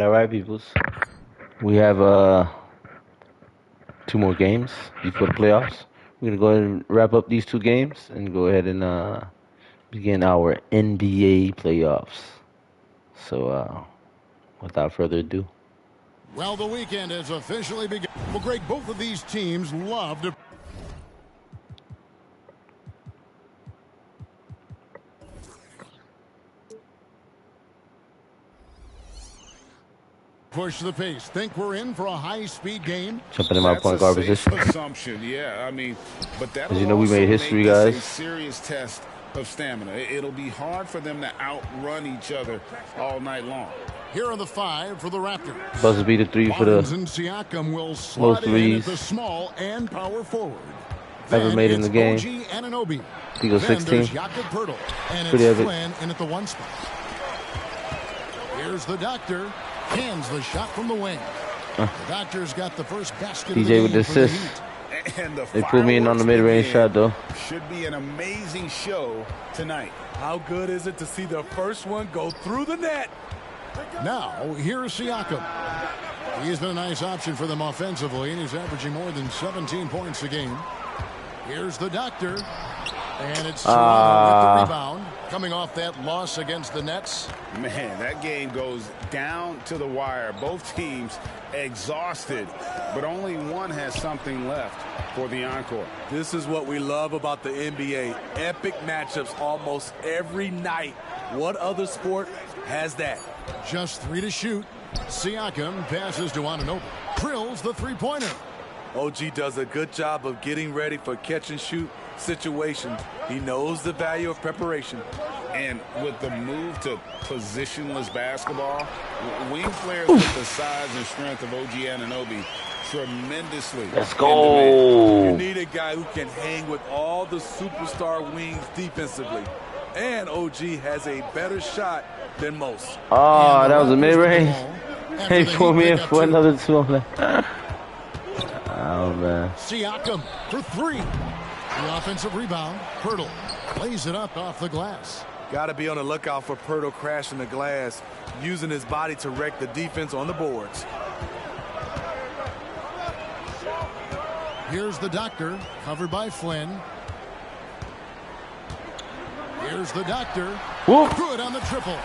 All right, peoples. We have 2 more games before the playoffs. We're gonna go ahead and wrap up these 2 games and go ahead and begin our NBA playoffs. So, without further ado. Well, the weekend has officially begun. Well, Greg, both of these teams love to push the pace. Think we're in for a high-speed game? Jumping in my point guard position. Assumption, yeah. I mean, but that, as you know, we made history, guys. A serious test of stamina. It'll be hard for them to outrun each other all night long. Here are the 5 for the Raptors. Buzzer beater 3 for the and Siakam will slot in at the small and power forward. Never made in the game. OG Anunoby. He goes 16. And pretty it's epic. Flynn in at the 1 spot. Here's the Doctor. Hands the shot from the wing. The Doctor's got the first basket. DJ with the assist. They put me in on the mid-range shot, though. Should be an amazing show tonight. How good is it to see the first one go through the net? Now, here's Siakam. He's been a nice option for them offensively, and he's averaging more than 17 points a game. Here's the Doctor. And it's Toronto with the rebound. Coming off that loss against the Nets. Man, that game goes down to the wire. Both teams exhausted, but only one has something left for the encore. This is what we love about the NBA. Epic matchups almost every night. What other sport has that? Just 3 to shoot. Siakam passes to Anunoby. Drills the three-pointer. OG does a good job of getting ready for catch-and-shoot situations. He knows the value of preparation. And with the move to positionless basketball, wing players with the size and strength of OG Anunoby tremendously. Let's go. You need a guy who can hang with all the superstar wings defensively. And OG has a better shot than most. Oh, that was a mid-range. He put me in for another 2 on that. Oh, man. Siakam for 3. The offensive rebound. Pirtle lays it up off the glass. Got to be on the lookout for Pirtle crashing the glass, using his body to wreck the defense on the boards. Here's the doctor, covered by Flynn. Here's the doctor. Whoop. Good on the triple.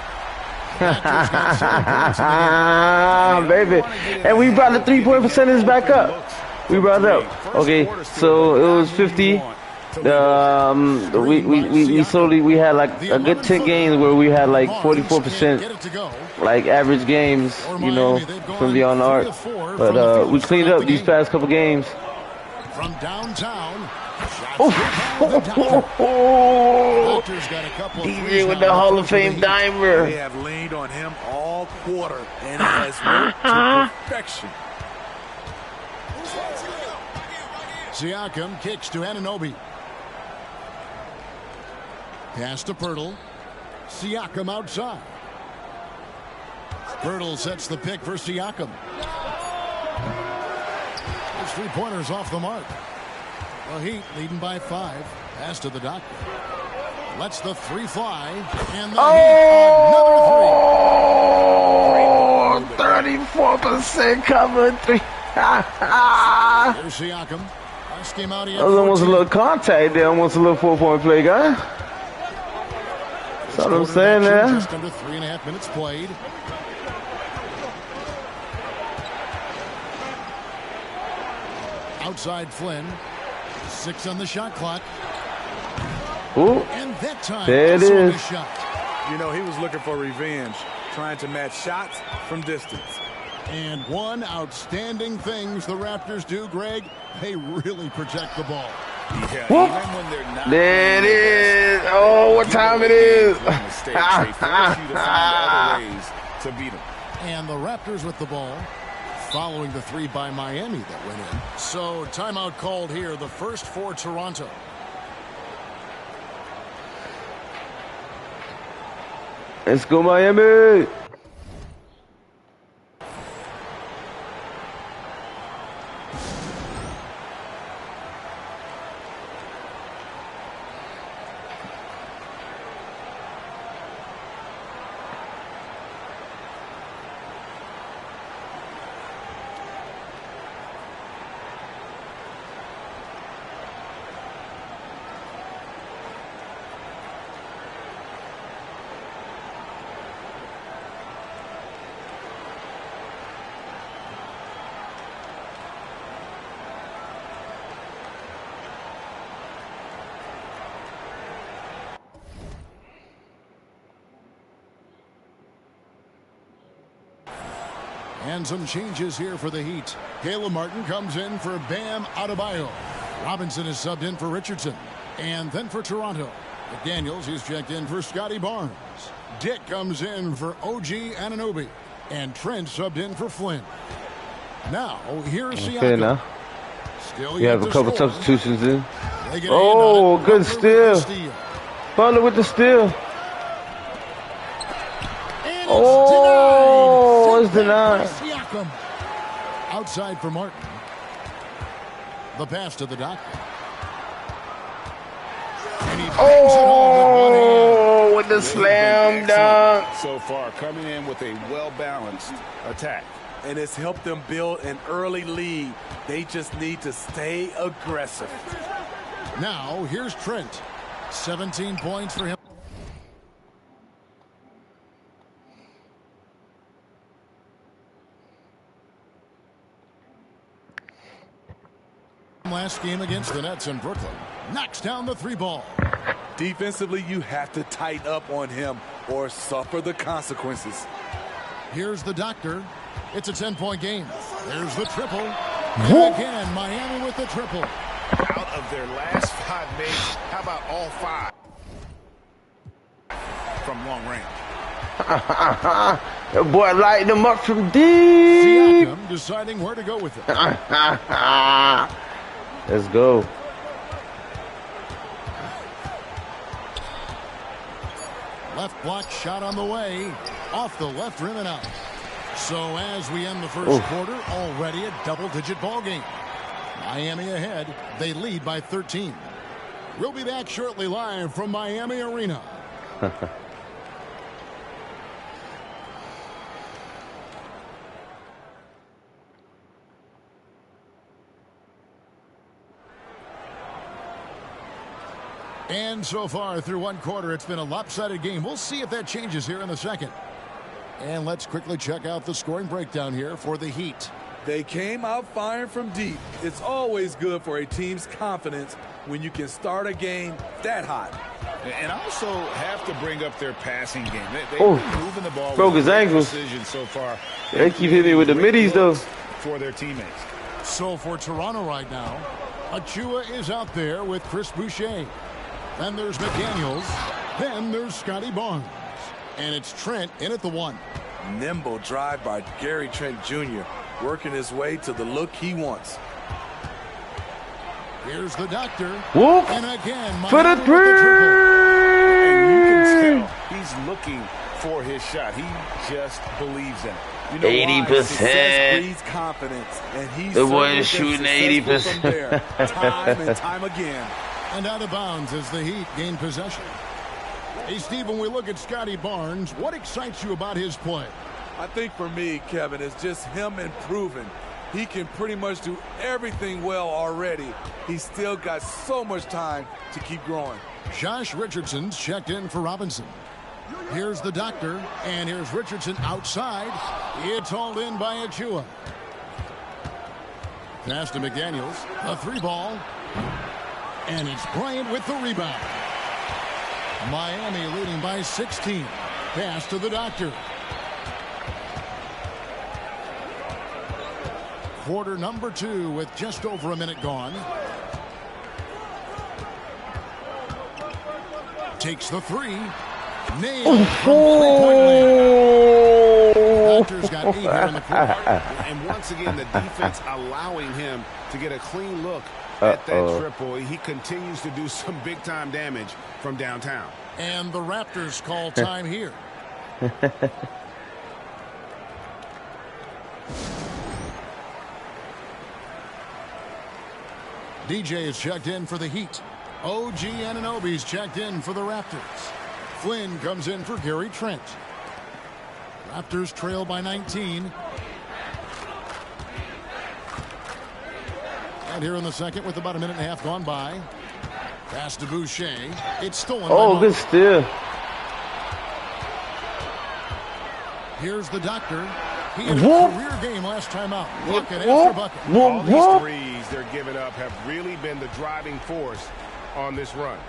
Baby. And we brought the three-point percentage back up. We brought it up. Okay, so it was 50. We had like a good 10 games where we had like 44% like average games, you know, from the on arc. But we cleaned up these past couple games. From downtown. DJ with the Hall of Fame dimer. They have leaned on him all quarter, and it has worked to perfection. Siakam kicks to Anunoby. Pass to Pirtle. Siakam outside. Pirtle sets the pick for Siakam. His three-pointers off the mark. The Heat leading by 5. Pass to the doctor. Lets the three fly. And the Heat another 34% cover 3. There's Siakam. Came out, that was almost a little contact there, almost a little 4-point play, guy. That's what I'm saying there. Just under 3.5 minutes played. Outside Flynn. 6 on the shot clock. Ooh. And that time, there it is. Shot. You know, he was looking for revenge, trying to match shots from distance. And one outstanding things the Raptors do, Greg, they really protect the ball. Yeah, even when they're not. There it is. Oh, what time it is. They force you to find other ways to beat them. And the Raptors with the ball, following the 3 by Miami that went in. So timeout called here, the first for Toronto. Let's go, Miami. And some changes here for the Heat. Caleb Martin comes in for Bam Adebayo. Robinson is subbed in for Richardson. And then for Toronto, McDaniels, he's checked in for Scotty Barnes. Dick comes in for OG Anunoby. And Trent subbed in for Flynn. Now, here's Siakam. Okay, now. Still We have a couple score. substitutions in. They get Oh, in good Butler with the steal. Butler with the steal. And Oh, it's denied. Siakam. Outside for Martin. The pass to the doctor. And he bangs it home with one hand. Oh, with the slam dunk. So far, coming in with a well-balanced attack. And it's helped them build an early lead. They just need to stay aggressive. Now, here's Trent. 17 points for him. Last game against the Nets in Brooklyn. Knocks down the 3 ball. Defensively, you have to tighten up on him or suffer the consequences. Here's the doctor. It's a 10-point game. There's the triple. And again, Miami with the triple. Out of their last 5 makes, how about all 5 from long range? The boy lighting them up from deep. Siakam deciding where to go with it. Let's go. Left block shot on the way. Off the left rim and out. So as we end the first quarter, already a double-digit ball game. Miami ahead. They lead by 13. We'll be back shortly live from Miami Arena. And so far through one quarter, it's been a lopsided game. We'll see if that changes here in the second. And let's quickly check out the scoring breakdown here for the Heat. They came out firing from deep. It's always good for a team's confidence when you can start a game that hot. And also have to bring up their passing game. They've been moving the ball broke with his ankles precision so far. They keep hitting me with the middies though. For their teammates. So for Toronto right now, Achua is out there with Chris Boucher. Then there's McDaniels. Then there's Scotty Barnes. And it's Trent in at the 1. Nimble drive by Gary Trent Jr., working his way to the look he wants. Here's the doctor. Whoop. And again, For the three. And you can tell he's looking for his shot. He just believes in it. You know 80%. Success breeds confidence, and he's The boy is certainly shooting been successful 80%. from there, time and time again. And out of bounds as the Heat gain possession. Hey, Steve, when we look at Scotty Barnes, what excites you about his play? I think for me, Kevin, it's just him improving. He can pretty much do everything well already. He's still got so much time to keep growing. Josh Richardson's checked in for Robinson. Here's the doctor, and here's Richardson outside. It's hauled in by Achua. Pass to McDaniels. A 3-ball. And it's Bryant with the rebound. Miami leading by 16. Pass to the doctor. Quarter number 2 with just over a minute gone. Takes the 3. Nailed from three-point land. Doctor's got 8 here in the quarter. And once again, the defense allowing him to get a clean look at that triple. He continues to do some big-time damage from downtown. And the Raptors call time here. DJ is checked in for the Heat. OG Anunoby's checked in for the Raptors. Flynn comes in for Gary Trent. Raptors trail by 19. And here in the second with about a minute and a half gone by. Pass to Boucher. It's stolen. Oh, good steal. Here's the doctor. He had a career game last time out. Bucket after bucket. All these threes they're giving up have really been the driving force on this run.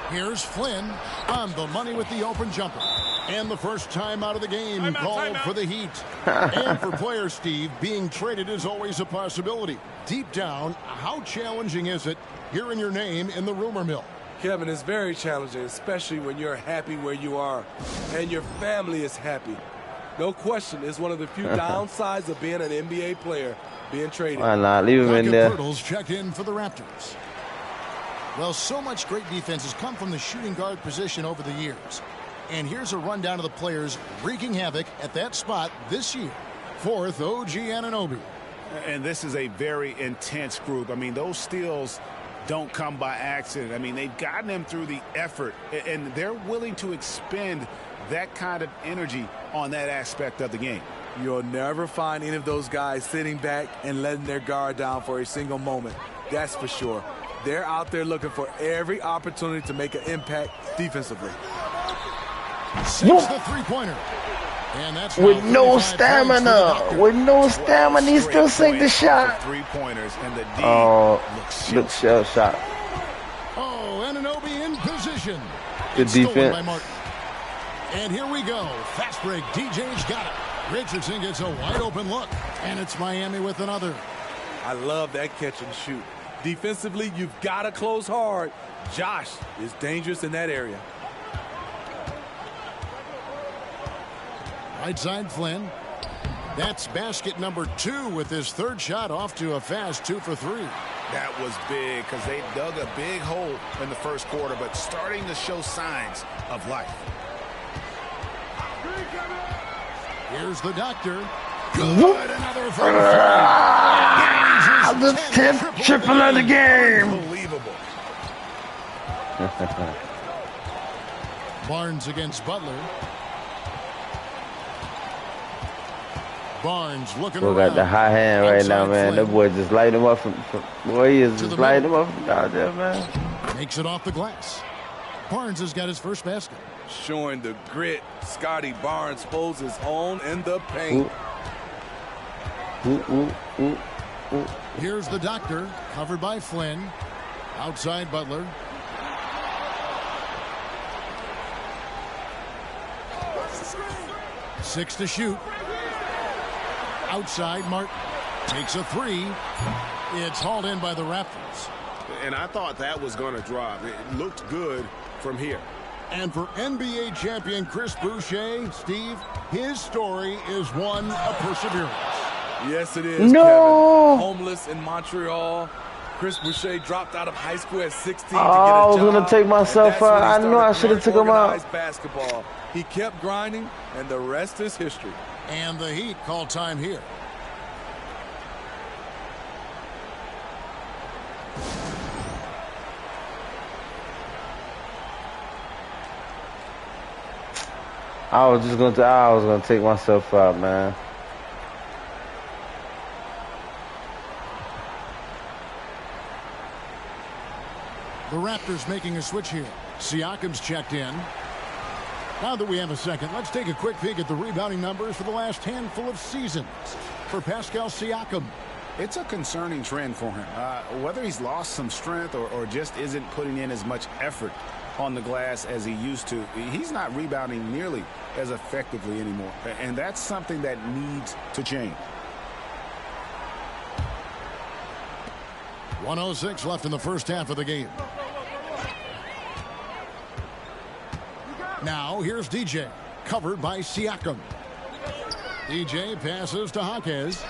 Here's Flynn on the money with the open jumper. And the first time out of the game called for the Heat. And for players, Steve, being traded is always a possibility. Deep down, how challenging is it hearing your name in the rumor mill? Kevin, it's very challenging, especially when you're happy where you are and your family is happy. No question, it's one of the few downsides of being an NBA player, being traded. Why not? Leave him in there. Turtles checked in for the Raptors. Well, so much great defense has come from the shooting guard position over the years. And here's a rundown of the players wreaking havoc at that spot this year. Fourth, OG Anunoby. And this is a very intense group. I mean, those steals don't come by accident. I mean, they've gotten them through the effort, and they're willing to expend that kind of energy on that aspect of the game. You'll never find any of those guys sitting back and letting their guard down for a single moment. That's for sure. They're out there looking for every opportunity to make an impact defensively. Sinks the three-pointer. And that's with no stamina. With no stamina, he still sink the shot. Three-pointers and the D looks shell shot. Oh, Anunoby in position. Good defense. By Martin. And here we go. Fast break. DJ's got it. Richardson gets a wide open look. And it's Miami with another. I love that catch and shoot. Defensively, you've got to close hard. Josh is dangerous in that area. Right side, Flynn. That's basket number 2 with his third shot off to a fast 2 for 3. That was big because they dug a big hole in the first quarter, but starting to show signs of life. Here's the doctor. Good. Another for Flynn. The 10th triple of the game. Unbelievable. Barnes against Butler. Barnes looking Boy around. got the high hand right now, Outside man. That Flynn. boy just light him up from boy, he is To just the lighting him middle. up from out there, man. Makes it off the glass. Barnes has got his first basket. Showing the grit. Scotty Barnes holds his own in the paint. Ooh. Here's the doctor, covered by Flynn. Outside Butler. Six to shoot. Outside, Martin takes a three. It's hauled in by the Raptors. And I thought that was going to drop. It looked good from here. And for NBA champion Chris Boucher, Steve, his story is one of perseverance. Yes, it is, No. Kevin. Homeless in Montreal. Chris Boucher dropped out of high school at 16 to get a job. I was gonna take myself out. I knew I should have took him out. Basketball. He kept grinding, and the rest is history. And the Heat call time here. I was gonna take myself out, man. The Raptors making a switch here. Siakam's checked in. Now that we have a second, let's take a quick peek at the rebounding numbers for the last handful of seasons. For Pascal Siakam. It's a concerning trend for him. Whether he's lost some strength or just isn't putting in as much effort on the glass as he used to, he's not rebounding nearly as effectively anymore. And that's something that needs to change. 1:06 left in the first half of the game. Now here's DJ, covered by Siakam. DJ passes to Jaquez.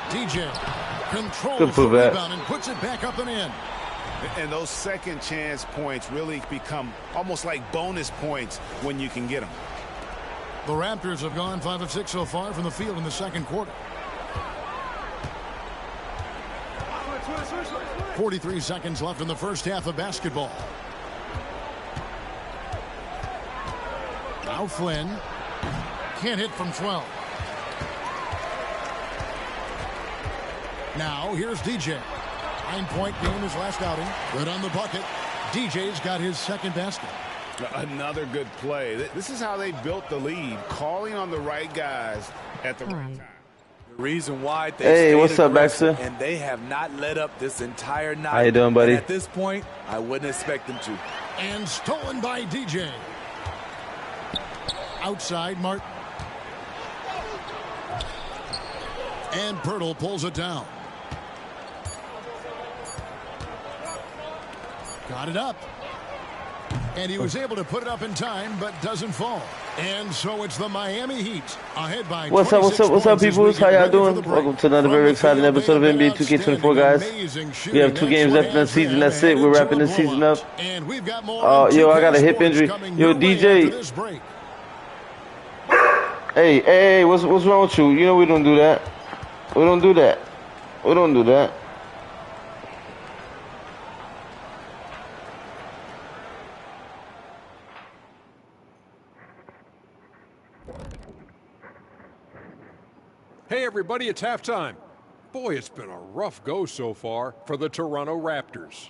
DJ controls the rebound and puts it back up and in. And those second chance points really become almost like bonus points when you can get them. The Raptors have gone 5 of 6 so far from the field in the second quarter. 43 seconds left in the first half of basketball. Now Flynn can't hit from 12. Now here's DJ. 9-point game his last outing. Good on the bucket. DJ's got his second basket. Another good play. This is how they built the lead, calling on the right guys at the right time. The reason why they Hey, what's up, Baxter? and they have not let up this entire night. How you doing, buddy? And at this point, I wouldn't expect them to. And stolen by DJ. Outside, Martin. And Pirtle pulls it down. Got it up. And he was able to put it up in time, but doesn't fall. And so it's the Miami Heat ahead by What's up, people? How y'all doing? Welcome to another very exciting episode of NBA2K24, guys. We have 2 games left in the season. That's it. We're wrapping the season up. Yo, I got a hip injury. Yo, DJ. Hey, what's wrong with you? You know we don't do that. We don't do that. We don't do that. Hey everybody, it's halftime. Boy, it's been a rough go so far for the Toronto Raptors.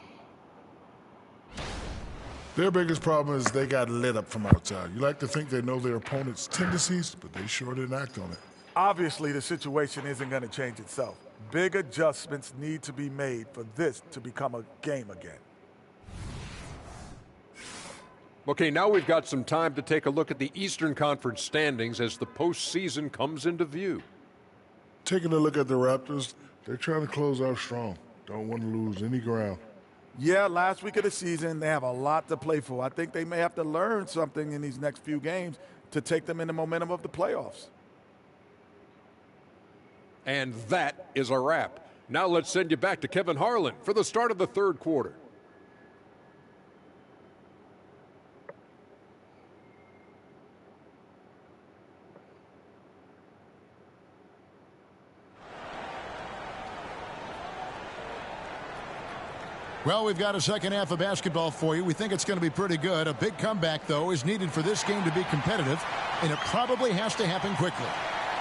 Their biggest problem is they got lit up from outside. You like to think they know their opponent's tendencies, but they sure didn't act on it. Obviously, the situation isn't going to change itself. Big adjustments need to be made for this to become a game again. Okay, now we've got some time to take a look at the Eastern Conference standings as the postseason comes into view. Taking a look at the Raptors, they're trying to close out strong. Don't want to lose any ground. Yeah, last week of the season, they have a lot to play for. I think they may have to learn something in these next few games to take them in the momentum of the playoffs. And that is a wrap. Now let's send you back to Kevin Harlan for the start of the third quarter. Well, we've got a second half of basketball for you. We think it's going to be pretty good. A big comeback, though, is needed for this game to be competitive, and it probably has to happen quickly.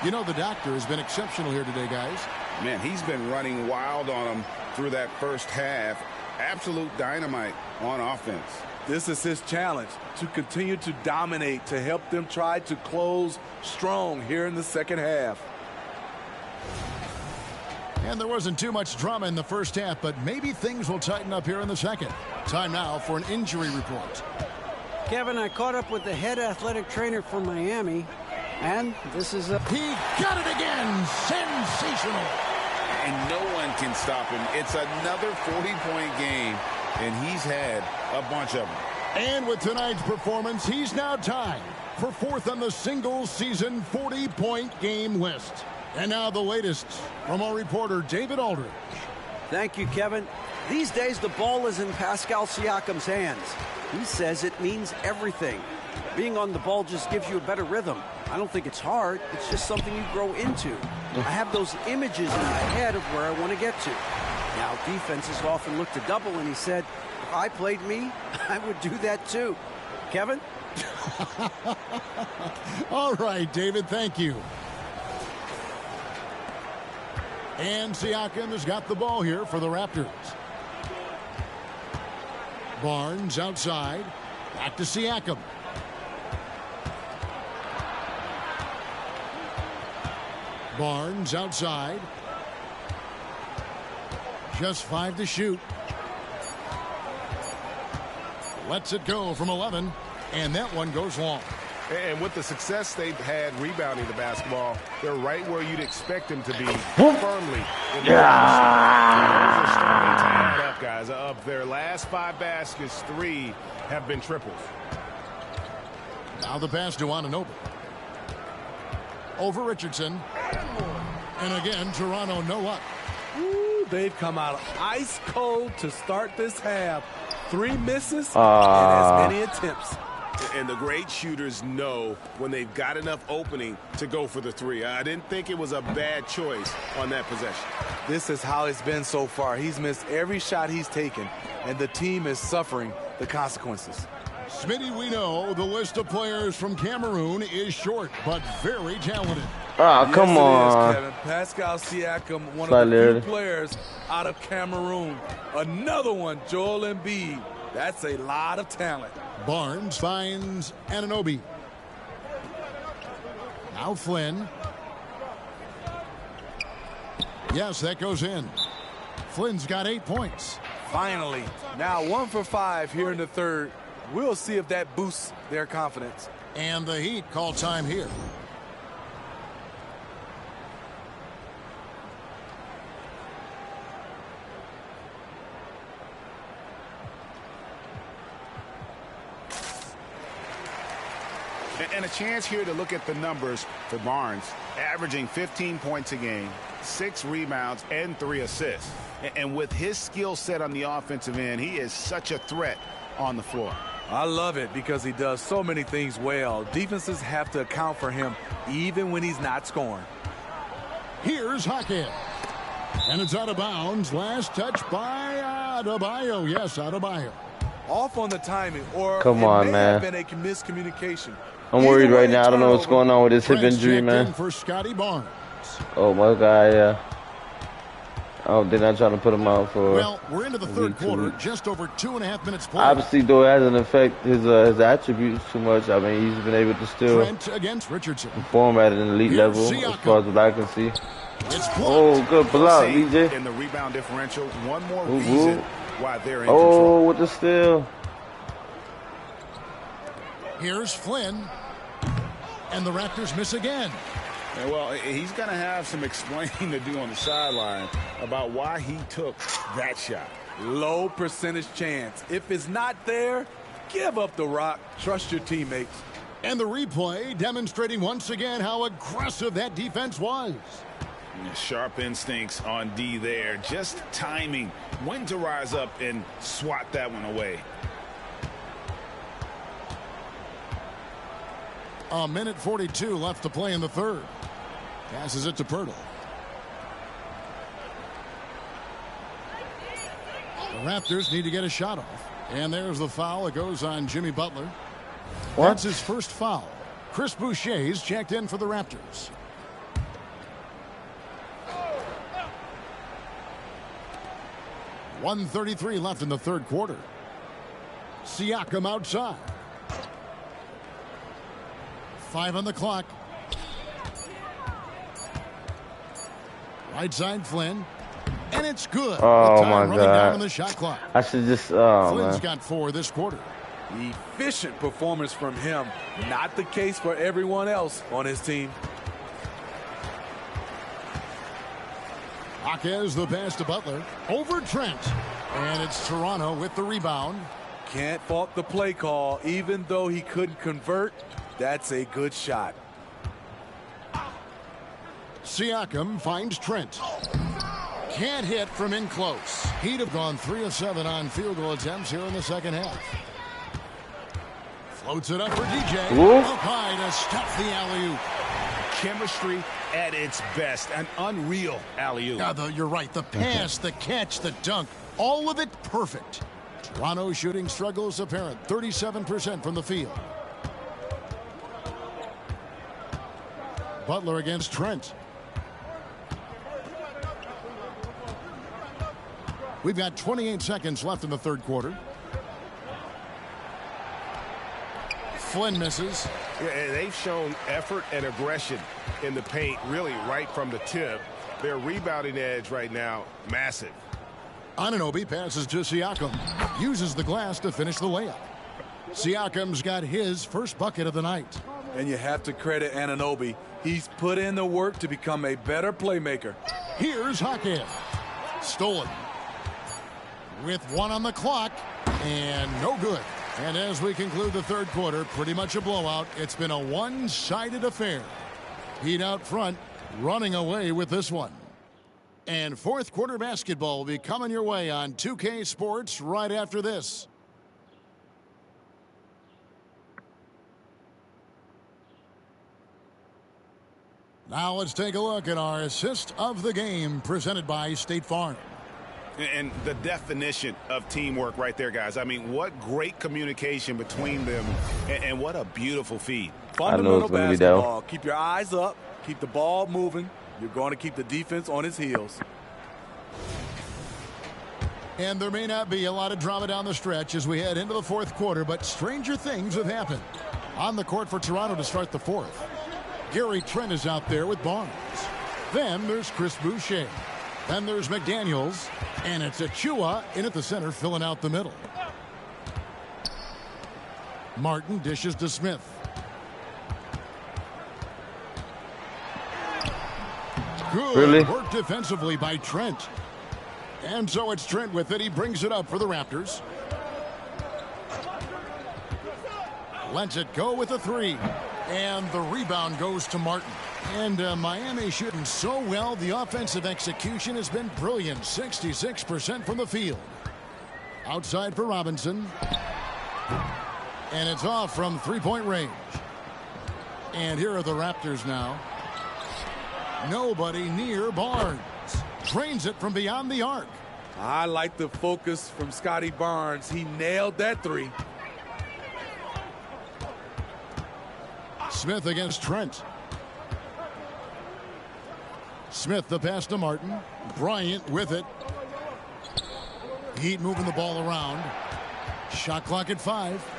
You know, the doctor has been exceptional here today, guys. Man, he's been running wild on them through that first half. Absolute dynamite on offense. This is his challenge, to continue to dominate, to help them try to close strong here in the second half. And there wasn't too much drama in the first half, but maybe things will tighten up here in the second. Time now for an injury report. Kevin, I caught up with the head athletic trainer for Miami, and this is He got it again! Sensational! And no one can stop him. It's another 40-point game, and he's had a bunch of them. And with tonight's performance, he's now tied for fourth on the single season 40-point game list. And now the latest from our reporter, David Aldridge. Thank you, Kevin. These days, the ball is in Pascal Siakam's hands. He says it means everything. Being on the ball just gives you a better rhythm. I don't think it's hard. It's just something you grow into. I have those images in my head of where I want to get to. Now, defenses often look to double, and he said, if I played me, I would do that too. Kevin? All right, David, thank you. And Siakam has got the ball here for the Raptors. Barnes outside. Back to Siakam. Barnes outside. Just 5 to shoot. Lets it go from 11. And that one goes long. And with the success they've had rebounding the basketball, they're right where you'd expect them to be firmly. Tied up, guys. Of their last 5 baskets, 3 have been triples. Now the pass to Anunoby. Over Richardson. And again, Toronto no up. Ooh, they've come out ice cold to start this half. 3 misses and as many attempts. And the great shooters know when they've got enough opening to go for the 3. I didn't think it was a bad choice on that possession. This is how it's been so far. He's missed every shot he's taken, and the team is suffering the consequences. Smitty, we know the list of players from Cameroon is short, but very talented. Ah, come on. Kevin. Pascal Siakam, one of the few players out of Cameroon. Another one, Joel Embiid. That's a lot of talent. Barnes finds Anunoby. Now Flynn. Yes, that goes in. Flynn's got 8 points. Finally. Now 1 for 5 here in the third. We'll see if that boosts their confidence. And the Heat call time here. And a chance here to look at the numbers for Barnes, averaging 15 points a game, 6 rebounds, and 3 assists. And with his skill set on the offensive end, he is such a threat on the floor. I love it because he does so many things well. Defenses have to account for him even when he's not scoring. Here's Hackett. And it's out of bounds. Last touch by Adebayo. Yes, Adebayo. Off on the timing, or come on, may man. have been a miscommunication. I'm worried right now. I don't know what's going on with his hip injury, man. For Scotty Barnes. Oh, my God, yeah. Oh, they're not trying to put him out for. Well, we're into the third quarter, just over 2.5 minutes played. Obviously, though, it hasn't affected his attributes too much. I mean, he's been able to still Trent against Richardson. perform at an elite level, as far as what I can see. Oh, good block, DJ. In the rebound differential, one more reason why they're in control. control. With the steal. Here's Flynn. And the Raptors miss again. And well, he's going to have some explaining to do on the sideline about why he took that shot. Low percentage chance. If it's not there, give up the rock. Trust your teammates. And the replay demonstrating once again how aggressive that defense was. Sharp instincts on D there. Just timing when to rise up and swat that one away. A minute 42 left to play in the third. Passes it to Pirtle. Raptors need to get a shot off. And there's the foul. It goes on Jimmy Butler. What? That's his first foul. Chris Boucher's checked in for the Raptors. .133 left in the third quarter. Siakam outside. 5 on the clock. Right side Flynn. And it's good. Oh, my running down on God. the shot clock. I should just, oh, Flynn's man. got 4 this quarter. Efficient performance from him. Not the case for everyone else on his team. Jaquez the pass to Butler. Over Trent. And it's Toronto with the rebound. Can't fault the play call. Even though he couldn't convert, that's a good shot. Siakam finds Trent. Can't hit from in close. He'd have gone 3 of 7 on field goal attempts here in the second half. Floats it up for DJ. Woo. Up high to stuff the alley-oop. Chemistry at its best. An unreal alley-oop. Yeah, you're right. The pass, the catch, the dunk, all of it perfect. Toronto shooting struggles apparent. 37% from the field. Butler against Trent. We've got 28 seconds left in the third quarter. Flynn misses. Yeah, they've shown effort and aggression in the paint, really right from the tip. Their rebounding edge right now, massive. Anunoby passes to Siakam. Uses the glass to finish the layup. Siakam's got his first bucket of the night. And you have to credit Anunoby. He's put in the work to become a better playmaker. Here's Jaquez. Stolen. With 1 on the clock. And no good. And as we conclude the third quarter, pretty much a blowout. It's been a one-sided affair. Heat out front, running away with this one. And fourth quarter basketball will be coming your way on 2K Sports right after this. Now let's take a look at our assist of the game presented by State Farm. And the definition of teamwork right there, guys. I mean, what great communication between them, and what a beautiful feed. Fundamental basketball. Keep your eyes up. Keep the ball moving. You're going to keep the defense on its heels. And there may not be a lot of drama down the stretch as we head into the fourth quarter, but stranger things have happened. On the court for Toronto to start the fourth. Gary Trent is out there with Barnes. Then there's Chris Boucher. Then there's McDaniels. And it's Achua in at the center, filling out the middle. Martin dishes to Smith. Good work defensively by Trent. And so it's Trent with it. He brings it up for the Raptors. Lets it go with a 3. And the rebound goes to Martin. And Miami shooting so well. The offensive execution has been brilliant. 66% from the field. Outside for Robinson. And it's off from three-point range. And here are the Raptors now. Nobody near Barnes. Drains it from beyond the arc. I like the focus from Scotty Barnes. He nailed that 3. Smith against Trent. Smith the pass to Martin. Bryant with it. Heat moving the ball around. Shot clock at 5.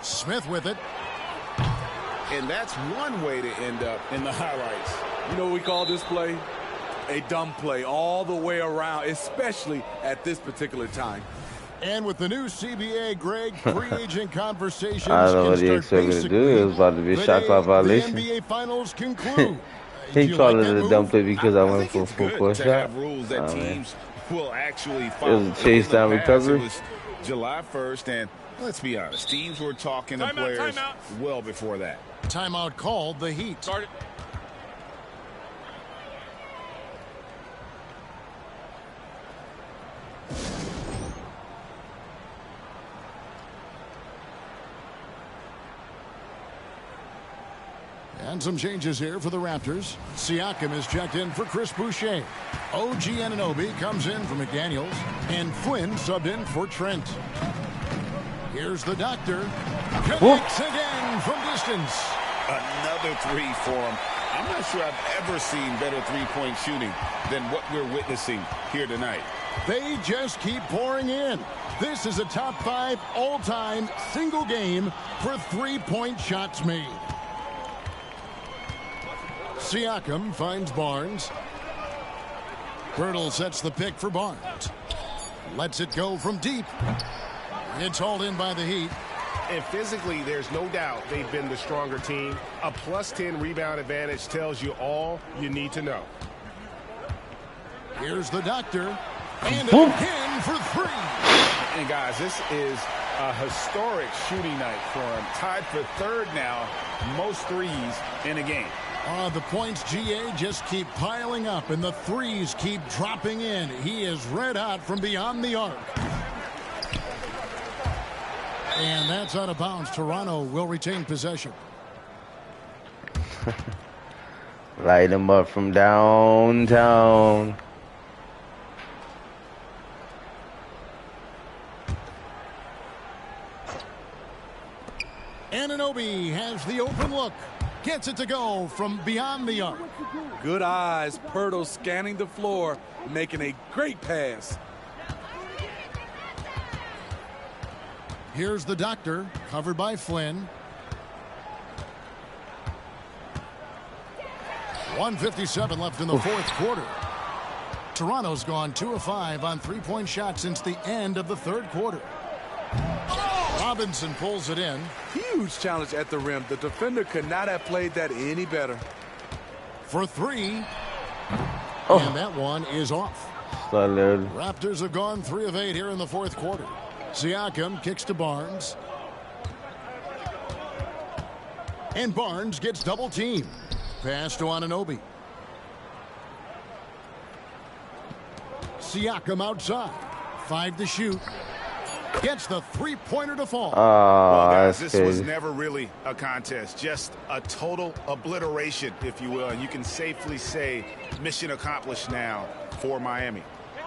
Smith with it. And that's one way to end up in the highlights. You know what we call this play? A dumb play all the way around, especially at this particular time. And with the new CBA, Greg, free agent conversations I don't know what he expected me to do. It was about to be a shot clock violation. The NBA Finals conclude. He called it a dumb play because I went for a full court shot. Have rules that teams will actually follow. It was a chase down recovery. It was July 1st, and let's be honest, teams were talking to players well before that. Timeout called, the Heat. Start it. And And some changes here for the Raptors. Siakam is checked in for Chris Boucher. OG Anunoby comes in for McDaniels. And Flynn subbed in for Trent. Here's the doctor. Connects again from distance. Another three for him. I'm not sure I've ever seen better three-point shooting than what we're witnessing here tonight. They just keep pouring in. This is a top 5 all-time single game for three-point shots made. Siakam finds Barnes. Birtle sets the pick for Barnes. Lets it go from deep. It's hauled in by the Heat. And physically, there's no doubt they've been the stronger team. A +10 rebound advantage tells you all you need to know. Here's the doctor. And again for three. And guys, this is a historic shooting night for him. Tied for third now, most threes in a game. The points, GA, just keep piling up, and the threes keep dropping in. He is red hot from beyond the arc. And that's out of bounds. Toronto will retain possession. Light him up from downtown. Anunoby has the open look. Gets it to go from beyond the arc. Good eyes. Pirtle scanning the floor, making a great pass. Here's the doctor, covered by Flynn. 1:57 left in the fourth quarter. Toronto's gone 2 of 5 on three-point shots since the end of the third quarter. Robinson pulls it in. Huge challenge at the rim. The defender could not have played that any better. For three. And that one is off. Solid. Raptors have gone 3 of 8 here in the fourth quarter. Siakam kicks to Barnes. And Barnes gets double teamed. Pass to Anunoby. Siakam outside. 5 to shoot. Gets the three-pointer to fall. Well, guys, this was never really a contest. Just a total obliteration, if you will. And you can safely say mission accomplished now for Miami.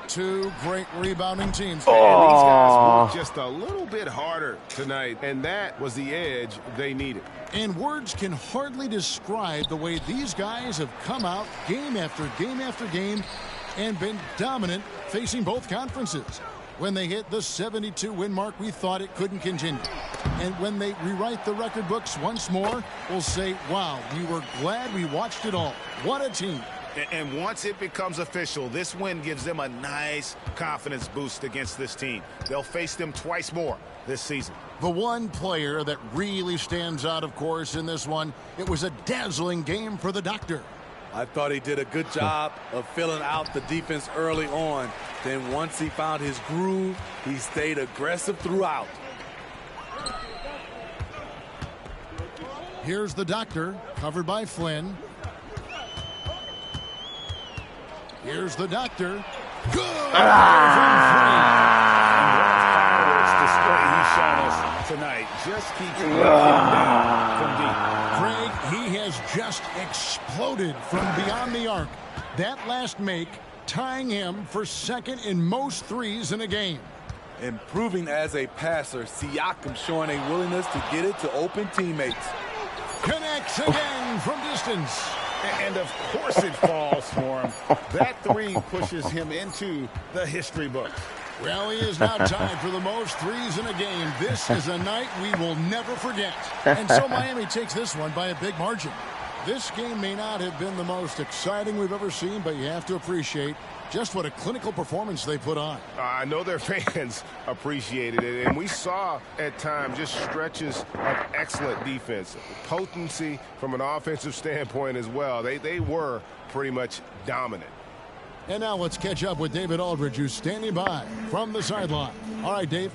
2 great rebounding teams. And these guys worked just a little bit harder tonight, and that was the edge they needed. And words can hardly describe the way these guys have come out game after game after game and been dominant facing both conferences. When they hit the 72-win mark, we thought it couldn't continue. And when they rewrite the record books once more, we'll say, wow, we were glad we watched it all. What a team. And once it becomes official, this win gives them a nice confidence boost against this team. They'll face them twice more this season. The one player that really stands out, of course, in this one, it was a dazzling game for the doctor. I thought he did a good job of filling out the defense early on. Then once he found his groove, he stayed aggressive throughout. Here's the doctor, covered by Flynn. Here's the doctor. Good! Display he's shown us tonight just keeps looking down from deep. Craig, he has just exploded from beyond the arc. That last make tying him for second in most threes in a game. Improving as a passer, Siakam showing a willingness to get it to open teammates. Connects again from distance. And of course it falls for him. That three pushes him into the history books. Well, he is now tied for the most threes in a game. This is a night we will never forget. And so Miami takes this one by a big margin. This game may not have been the most exciting we've ever seen, but you have to appreciate just what a clinical performance they put on. I know their fans appreciated it, and we saw at times just stretches of excellent defense. Potency from an offensive standpoint as well. They were pretty much dominant. And now let's catch up with David Aldridge, who's standing by from the sideline. All right, Dave.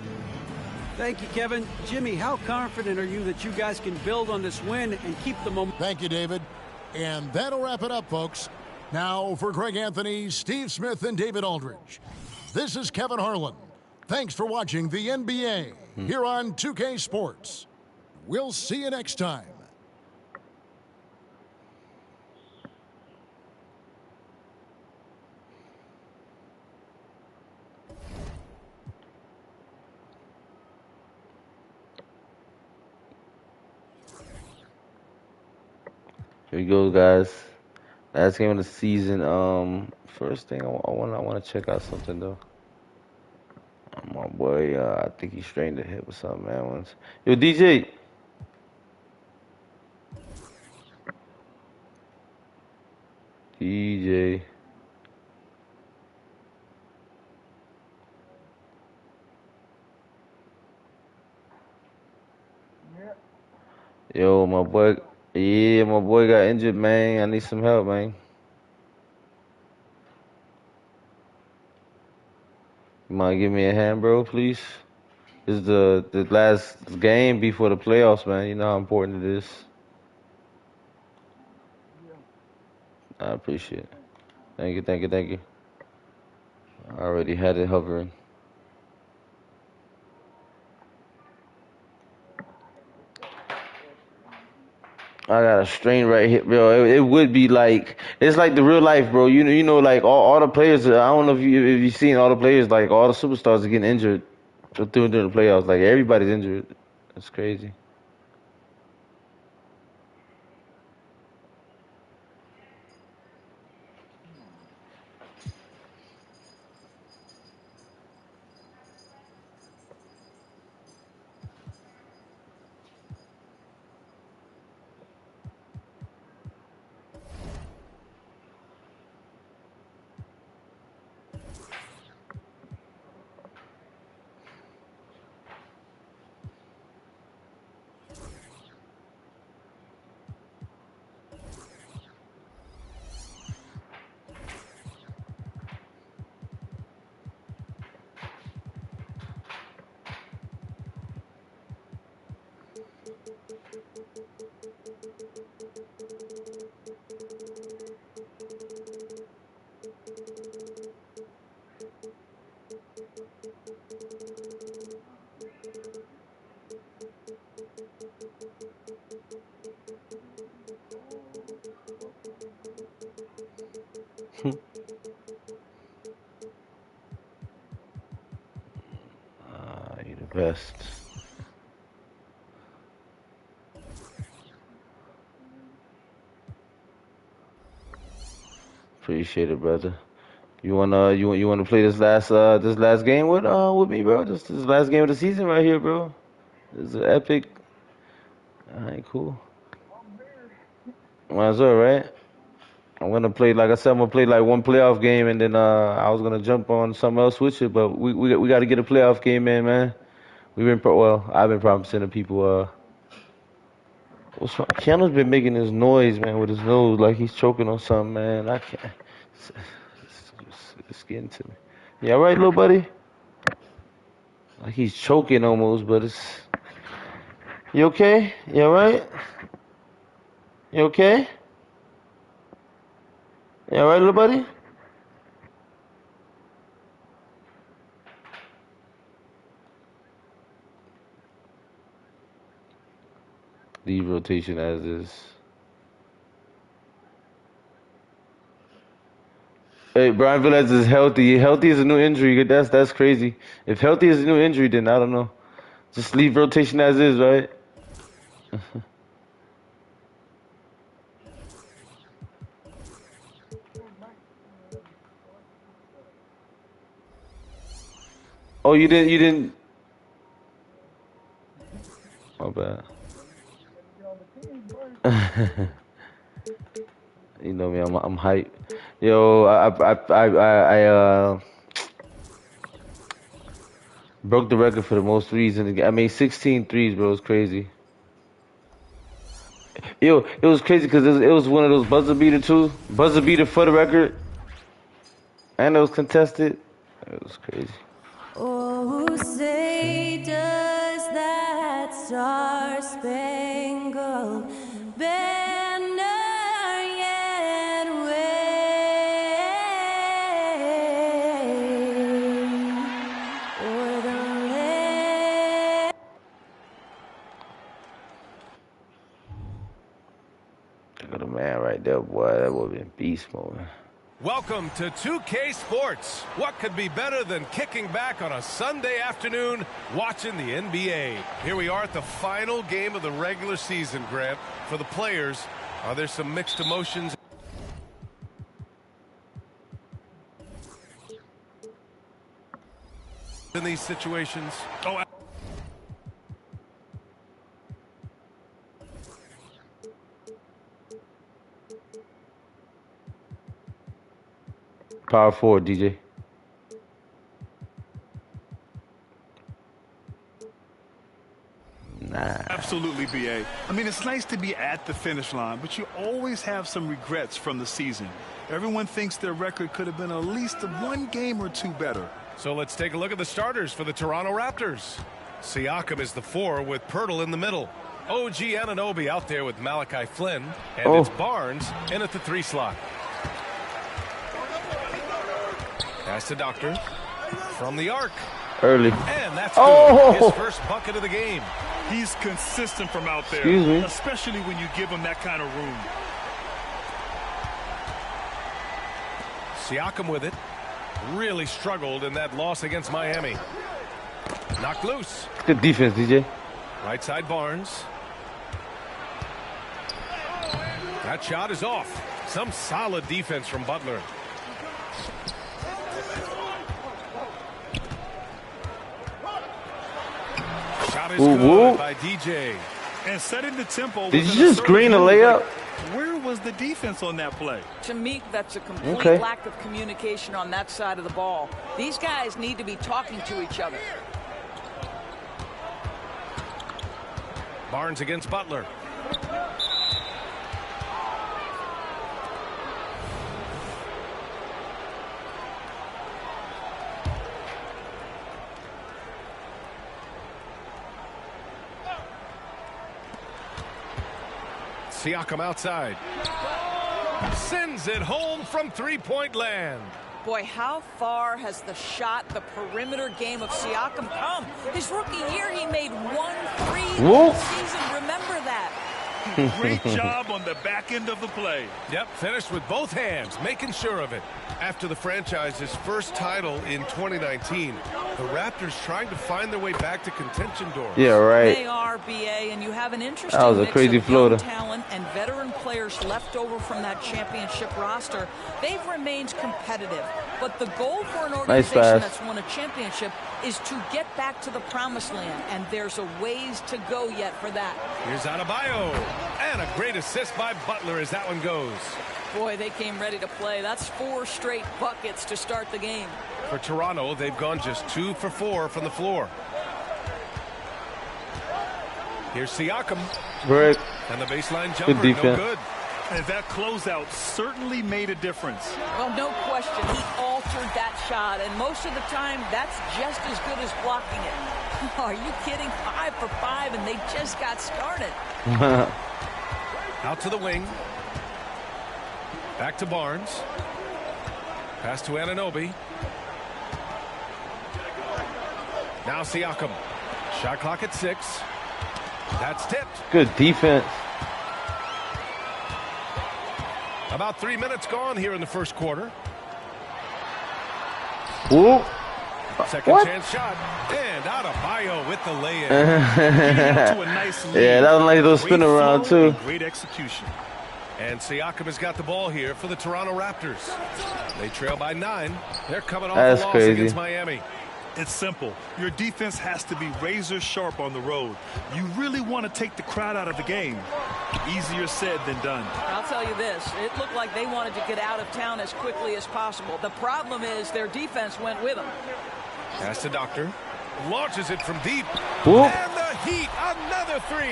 Thank you, Kevin. Jimmy, how confident are you that you guys can build on this win and keep the momentum? Thank you, David. And that'll wrap it up, folks. Now for Greg Anthony, Steve Smith, and David Aldridge. This is Kevin Harlan. Thanks for watching the NBA here on 2K Sports. We'll see you next time. Here we go, guys. Last game of the season. First thing I want to check out something though. My boy, I think he strained the hip or something, man. Once. Yo, DJ. DJ. Yo, my boy. Yeah, my boy got injured, man. I need some help, man. You mind give me a hand, bro, please? This is the last game before the playoffs, man. You know how important it is. I appreciate it. Thank you, thank you, thank you. I already had it hovering. I got a strain right here, bro. It would be like it's like the real life, bro. You know, like all the players. I don't know if you've seen all the players, like all the superstars are getting injured during the playoffs. Like everybody's injured. It's crazy. You the best. Appreciate it, brother. You wanna play this last game with me, bro? This last game of the season right here, bro. This is an epic. Alright, cool. Might as well, right? I'm gonna play, like I said, I'm gonna play like one playoff game, and then I was gonna jump on something else with you, but we got to get a playoff game in, man. I've been promising the people. What's wrong? Keanu's been making this noise, man, with his nose, like he's choking on something, man. I can't. It's getting to me. Yeah, right, little buddy. Like he's choking almost, but it's. You okay? You alright? You okay? You alright, little buddy? Leave rotation as is. Hey, Brian Velez is healthy. Healthy is a new injury. That's crazy. If healthy is a new injury, then I don't know. Just leave rotation as is, right? Oh, you didn't. My bad. You know me, I'm hype. Yo, I broke the record for the most threes in the game. I made 16 threes, bro. It's crazy. Yo, it was crazy because it was one of those buzzer beater for the record, and it was contested. It was crazy. Oh, say does that star-spangled banner yet wave o'er the land? Look at the man right there, boy. That would have been beast mode. Welcome to 2K Sports. What could be better than kicking back on a Sunday afternoon watching the NBA? Here we are at the final game of the regular season, Grant. For the players, Are there some mixed emotions in these situations? Oh, Power forward, DJ. Nah. Absolutely, BA. I mean, it's nice to be at the finish line, but you always have some regrets from the season. Everyone thinks their record could have been at least one game or two better. So let's take a look at the starters for the Toronto Raptors. Siakam is the 4 with Pirtle in the middle. OG Anunoby out there with Malachi Flynn. And it's Barnes in at the 3 slot. Pass to Doctor from the arc. Early. And that's good. His first bucket of the game. He's consistent from out there. Excuse me. Especially when you give him that kind of room. Siakam with it. Really struggled in that loss against Miami. Knocked loose. Good defense, DJ. Right side Barnes. That shot is off. Some solid defense from Butler. Shot is good by DJ. And setting the tempo. Did you just screen a layup? Where was the defense on that play? To me, that's a complete lack of communication on that side of the ball. These guys need to be talking to each other. Barnes against Butler. Siakam outside. Sends it home from three-point land. Boy, how far has the perimeter game of Siakam come? His rookie year, he made 1 3 this season. Remember that. Great job on the back end of the play. Yep, finished with both hands, making sure of it. After the franchise's first title in 2019, the Raptors trying to find their way back to contention doors. Yeah, right. They are, BA, and you have an interesting that was a mix crazy of young floater. talent and veteran players left over from that championship roster. They've remained competitive, but the goal for an organization that's won a championship is to get back to the promised land, and there's a ways to go yet for that. Here's Adebayo, and a great assist by Butler as that one goes. Boy, they came ready to play. That's 4 straight buckets to start the game. For Toronto, they've gone just 2 for 4 from the floor. Here's Siakam. Great. And the baseline jumper, good defense. No good. And that closeout certainly made a difference. Well, no question. He altered that shot, and most of the time, that's just as good as blocking it. Are you kidding? 5 for 5, and they just got started. Out to the wing. Back to Barnes. Pass to Anunoby. Now Siakam. Shot clock at 6. That's tipped. Good defense. About 3 minutes gone here in the first quarter. Ooh. Second chance shot. And Adebayo with the lay-in. To a nice lead. Yeah, that was like those spin around too. Great execution. And Siakam has got the ball here for the Toronto Raptors. They trail by 9. They're coming off That's the loss crazy. against Miami. It's simple. Your defense has to be razor sharp on the road. You really want to take the crowd out of the game. Easier said than done. I'll tell you this. It looked like they wanted to get out of town as quickly as possible. The problem is their defense went with them. Pass to Doctor. Launches it from deep. Ooh. And the Heat, another 3.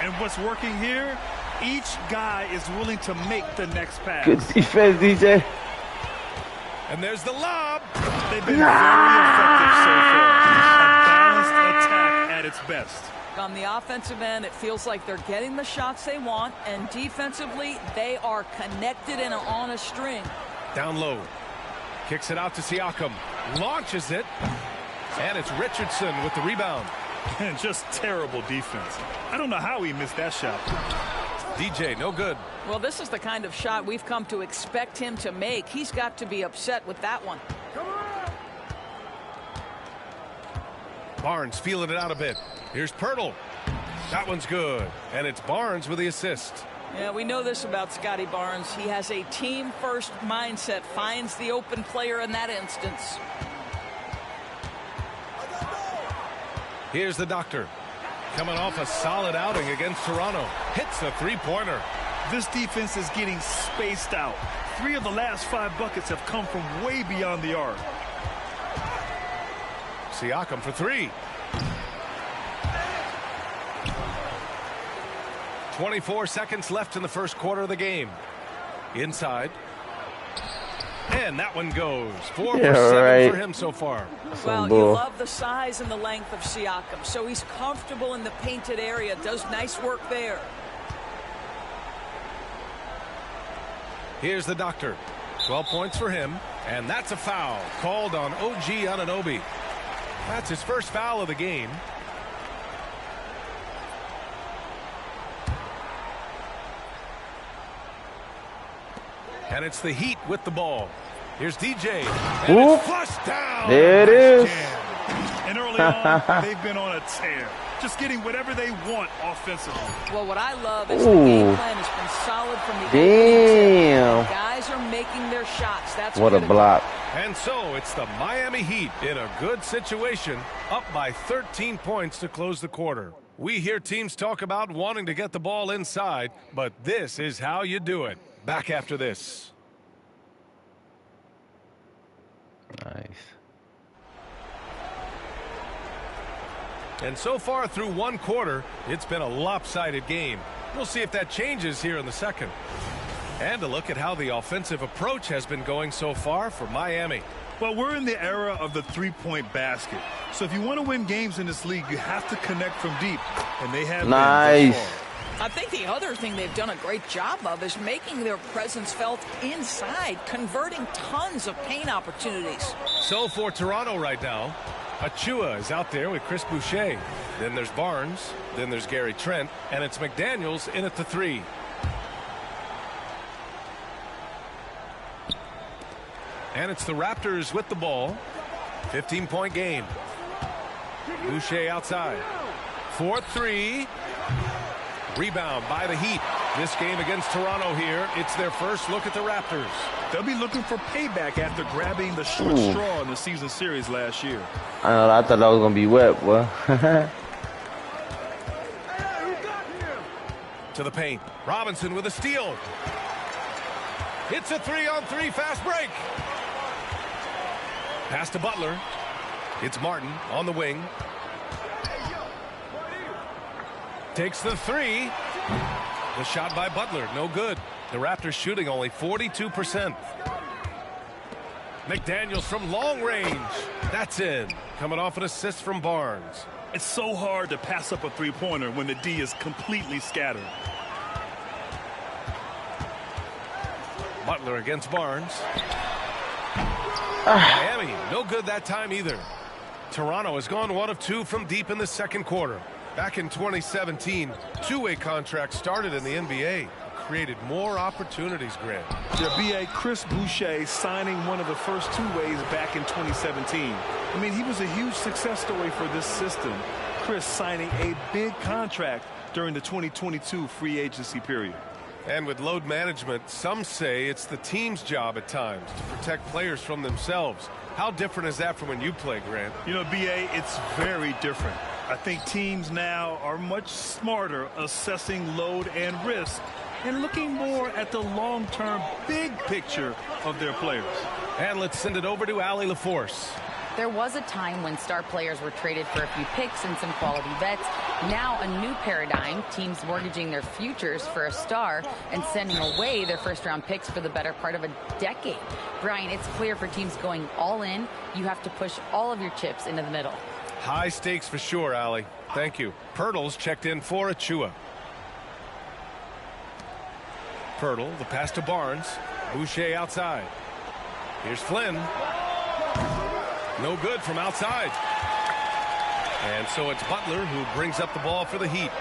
And what's working here? Each guy is willing to make the next pass. Good defense, DJ. And there's the lob. They've been very effective so far. A balanced attack at its best. On the offensive end, it feels like they're getting the shots they want, and defensively, they are connected and on a string. Down low. Kicks it out to Siakam. Launches it. And it's Richardson with the rebound. And just terrible defense. I don't know how he missed that shot. DJ, no good. Well, this is the kind of shot we've come to expect him to make. He's got to be upset with that one. Barnes feeling it out a bit. Here's Pirtle. That one's good. And it's Barnes with the assist. Yeah, we know this about Scotty Barnes. He has a team-first mindset, finds the open player in that instance. Here's the doctor. Coming off a solid outing against Toronto. Hits the three-pointer. This defense is getting spaced out. 3 of the last 5 buckets have come from way beyond the arc. Siakam for 3. 24 seconds left in the first quarter of the game. Inside. And that one goes. 4 for 7 for him so far. Well, you love the size and the length of Siakam. So he's comfortable in the painted area. Does nice work there. Here's the doctor. 12 points for him. And that's a foul called on OG Anunoby. That's his first foul of the game. And it's the Heat with the ball. Here's DJ. And it's flushed down. There it is. And early on, they've been on a tear. Just getting whatever they want offensively. Well, what I love is the game plan has been solid from the Damn. guys are making their shots. That's what a block. And so it's the Miami Heat in a good situation, up by 13 points to close the quarter. We hear teams talk about wanting to get the ball inside, but this is how you do it. Back after this. Nice. And so far through one quarter, it's been a lopsided game. We'll see if that changes here in the second. And a look at how the offensive approach has been going so far for Miami. Well, we're in the era of the three-point basket. So if you want to win games in this league, you have to connect from deep. And they have nice. been thus far. I think the other thing they've done a great job of is making their presence felt inside, converting tons of paint opportunities. So for Toronto right now, Achua is out there with Chris Boucher. Then there's Barnes. Then there's Gary Trent. And it's McDaniels in at the 3. And it's the Raptors with the ball. 15-point game. Boucher outside. 4-3. Rebound by the Heat. This game against Toronto here, it's their first look at the Raptors. They'll be looking for payback after grabbing the short straw in the season series last year. I know, I thought that was going to be wet, boy. To the paint. Robinson with a steal. It's a 3-on-3 fast break. Pass to Butler. It's Martin on the wing. Takes the 3. The shot by Butler, no good. The Raptors shooting only 42%. McDaniels from long range. That's in. Coming off an assist from Barnes. It's so hard to pass up a three-pointer when the D is completely scattered. Butler against Barnes. Miami, no good that time either. Toronto has gone 1 of 2 from deep in the second quarter. Back in 2017, two-way contracts started in the NBA. Created more opportunities, Grant. Yeah, B.A. Chris Boucher signing one of the first two-ways back in 2017. I mean, he was a huge success story for this system. Chris signing a big contract during the 2022 free agency period. And with load management, some say it's the team's job at times to protect players from themselves. How different is that from when you play, Grant? You know, B.A., it's very different. I think teams now are much smarter assessing load and risk and looking more at the long-term big picture of their players. And let's send it over to Allie LaForce. There was a time when star players were traded for a few picks and some quality vets. Now a new paradigm, teams mortgaging their futures for a star and sending away their first-round picks for the better part of a decade. Brian, it's clear for teams going all in, you have to push all of your chips into the middle. High stakes for sure, Allie. Thank you. Pirtle's checked in for Achua. Pirtle, the pass to Barnes. Boucher outside. Here's Flynn. No good from outside. And so it's Butler who brings up the ball for the Heat.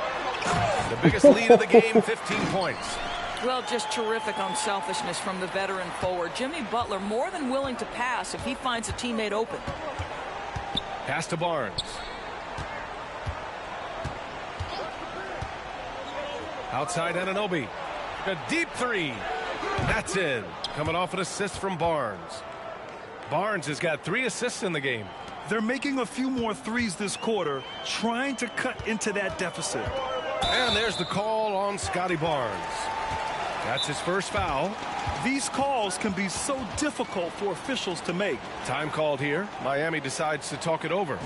The biggest lead of the game, 15 points. Well, just terrific unselfishness from the veteran forward. Jimmy Butler more than willing to pass if he finds a teammate open. Pass to Barnes. Outside Anunoby. A deep three. That's in. Coming off an assist from Barnes. Barnes has got 3 assists in the game. They're making a few more threes this quarter, trying to cut into that deficit. And there's the call on Scotty Barnes. That's his first foul. These calls can be so difficult for officials to make. Time called here. Miami decides to talk it over.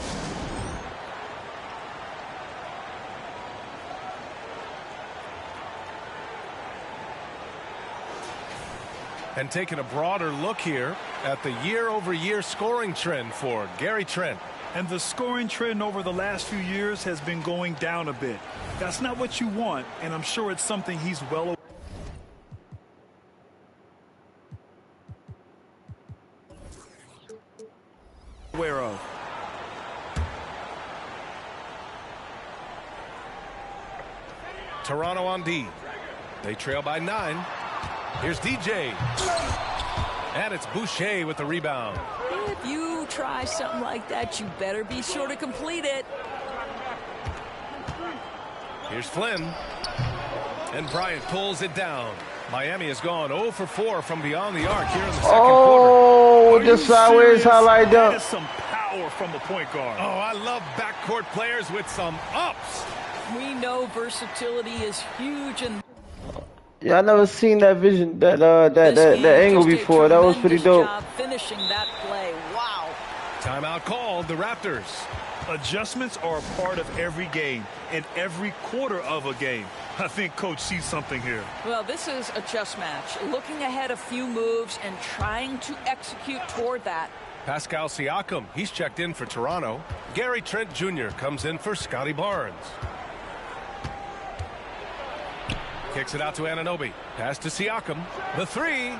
And taking a broader look here at the year-over-year scoring trend for Gary Trent. And the scoring trend over the last few years has been going down a bit. That's not what you want, and I'm sure it's something he's well aware of. Toronto on D. They trail by 9. Here's DJ. And it's Boucher with the rebound. If you try something like that, you better be sure to complete it. Here's Flynn. And Bryant pulls it down. Miami has gone 0 for 4 from beyond the arc here in the second quarter. Just sideways highlight That dunk. is some power from the point guard. Oh, I love backcourt players with some ups. We know versatility is huge, and Yeah, I never seen that vision, that angle before. That was pretty dope. job finishing that play. Wow. Timeout called. The Raptors. Adjustments are a part of every game and every quarter of a game. I think Coach sees something here. Well, this is a chess match. Looking ahead a few moves and trying to execute toward that. Pascal Siakam, he's checked in for Toronto. Gary Trent Jr. comes in for Scotty Barnes. Kicks it out to Anunoby. Pass to Siakam. The 3.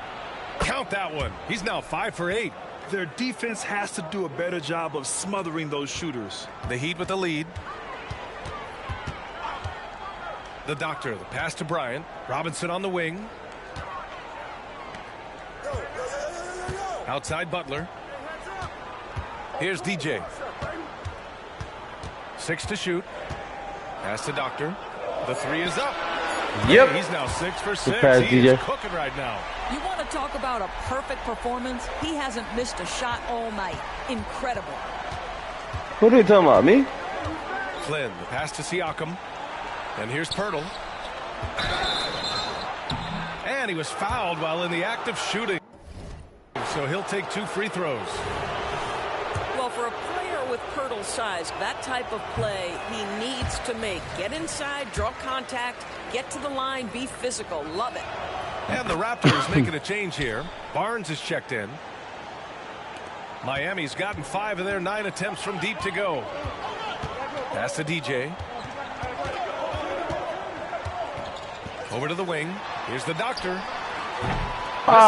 Count that one. He's now 5 for 8. Their defense has to do a better job of smothering those shooters. The Heat with the lead. The Doctor, the pass to Bryant. Robinson on the wing. Outside Butler. Here's DJ. 6 to shoot. Pass to Doctor. The 3 is up. Yep. He's now 6 for 6. pass, He DJ. is cooking right now. You want to talk about a perfect performance? He hasn't missed a shot all night. Incredible. What are you talking about, me? Flynn, the pass to Siakam. And here's Pirtle. And he was fouled while in the act of shooting. So he'll take 2 free throws. Well, for a player with Pirtle's size, that type of play he needs to make. Get inside, draw contact, get to the line, be physical. Love it. And the Raptors making a change here. Barnes is checked in. Miami's gotten 5 of their 9 attempts from deep to go. Pass to DJ. Over to the wing. Here's the Doctor. And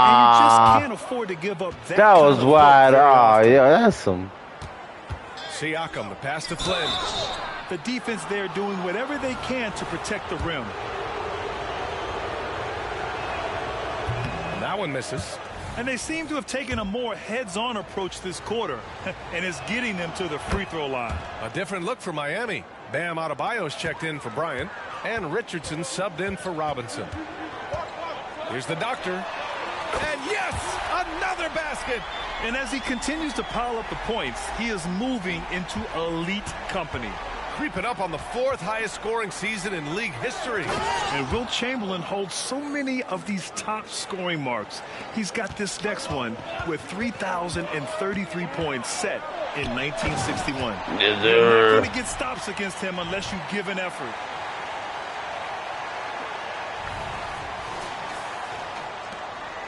you just can't afford to give up that. That was wide. Oh, yeah, that's some. Siakam, the pass to Flynn. The defense there doing whatever they can to protect the rim. And that one misses. And they seem to have taken a more heads-on approach this quarter, and it's getting them to the free throw line. A different look for Miami. Bam Adebayo's checked in for Bryant, and Richardson subbed in for Robinson. Here's the Doctor. And yes, another basket. And as he continues to pile up the points, he is moving into elite company. Creeping up on the 4th highest scoring season in league history. And Wilt Chamberlain holds so many of these top scoring marks. He's got this next one with 3,033 points set in 1961. You're not going to get stops against him unless you give an effort.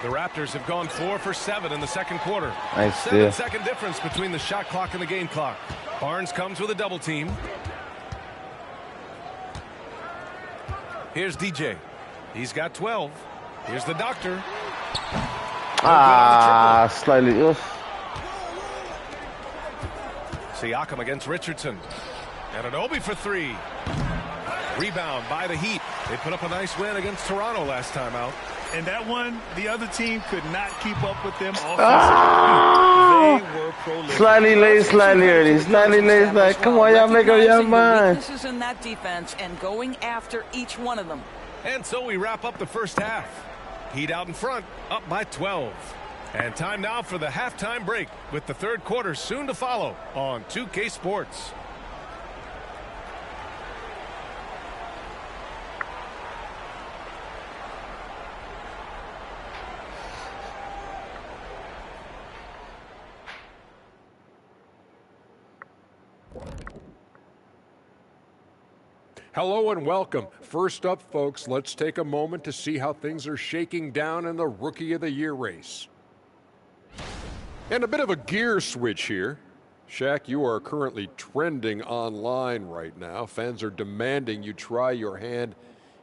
The Raptors have gone 4 for 7 in the second quarter. Nice 7-second difference between the shot clock and the game clock. Barnes comes with a double team. Here's DJ. He's got 12. Here's the Doctor. Slightly. Siakam against Richardson. And Anunoby for 3. Rebound by the Heat. They put up a nice win against Toronto last time out. And that one, the other team could not keep up with them offensively. They were prolific. Slightly late, slightly early. Slightly late, slightly. Come on, y'all make up your mind. Weaknesses in that defense and going after each one of them. And so we wrap up the first half. Heat out in front, up by 12. And time now for the halftime break, with the third quarter soon to follow on 2K Sports. Hello and welcome. First up, folks, let's take a moment to see how things are shaking down in the Rookie of the Year race. And a bit of a gear switch here. Shaq, you are currently trending online right now. Fans are demanding you try your hand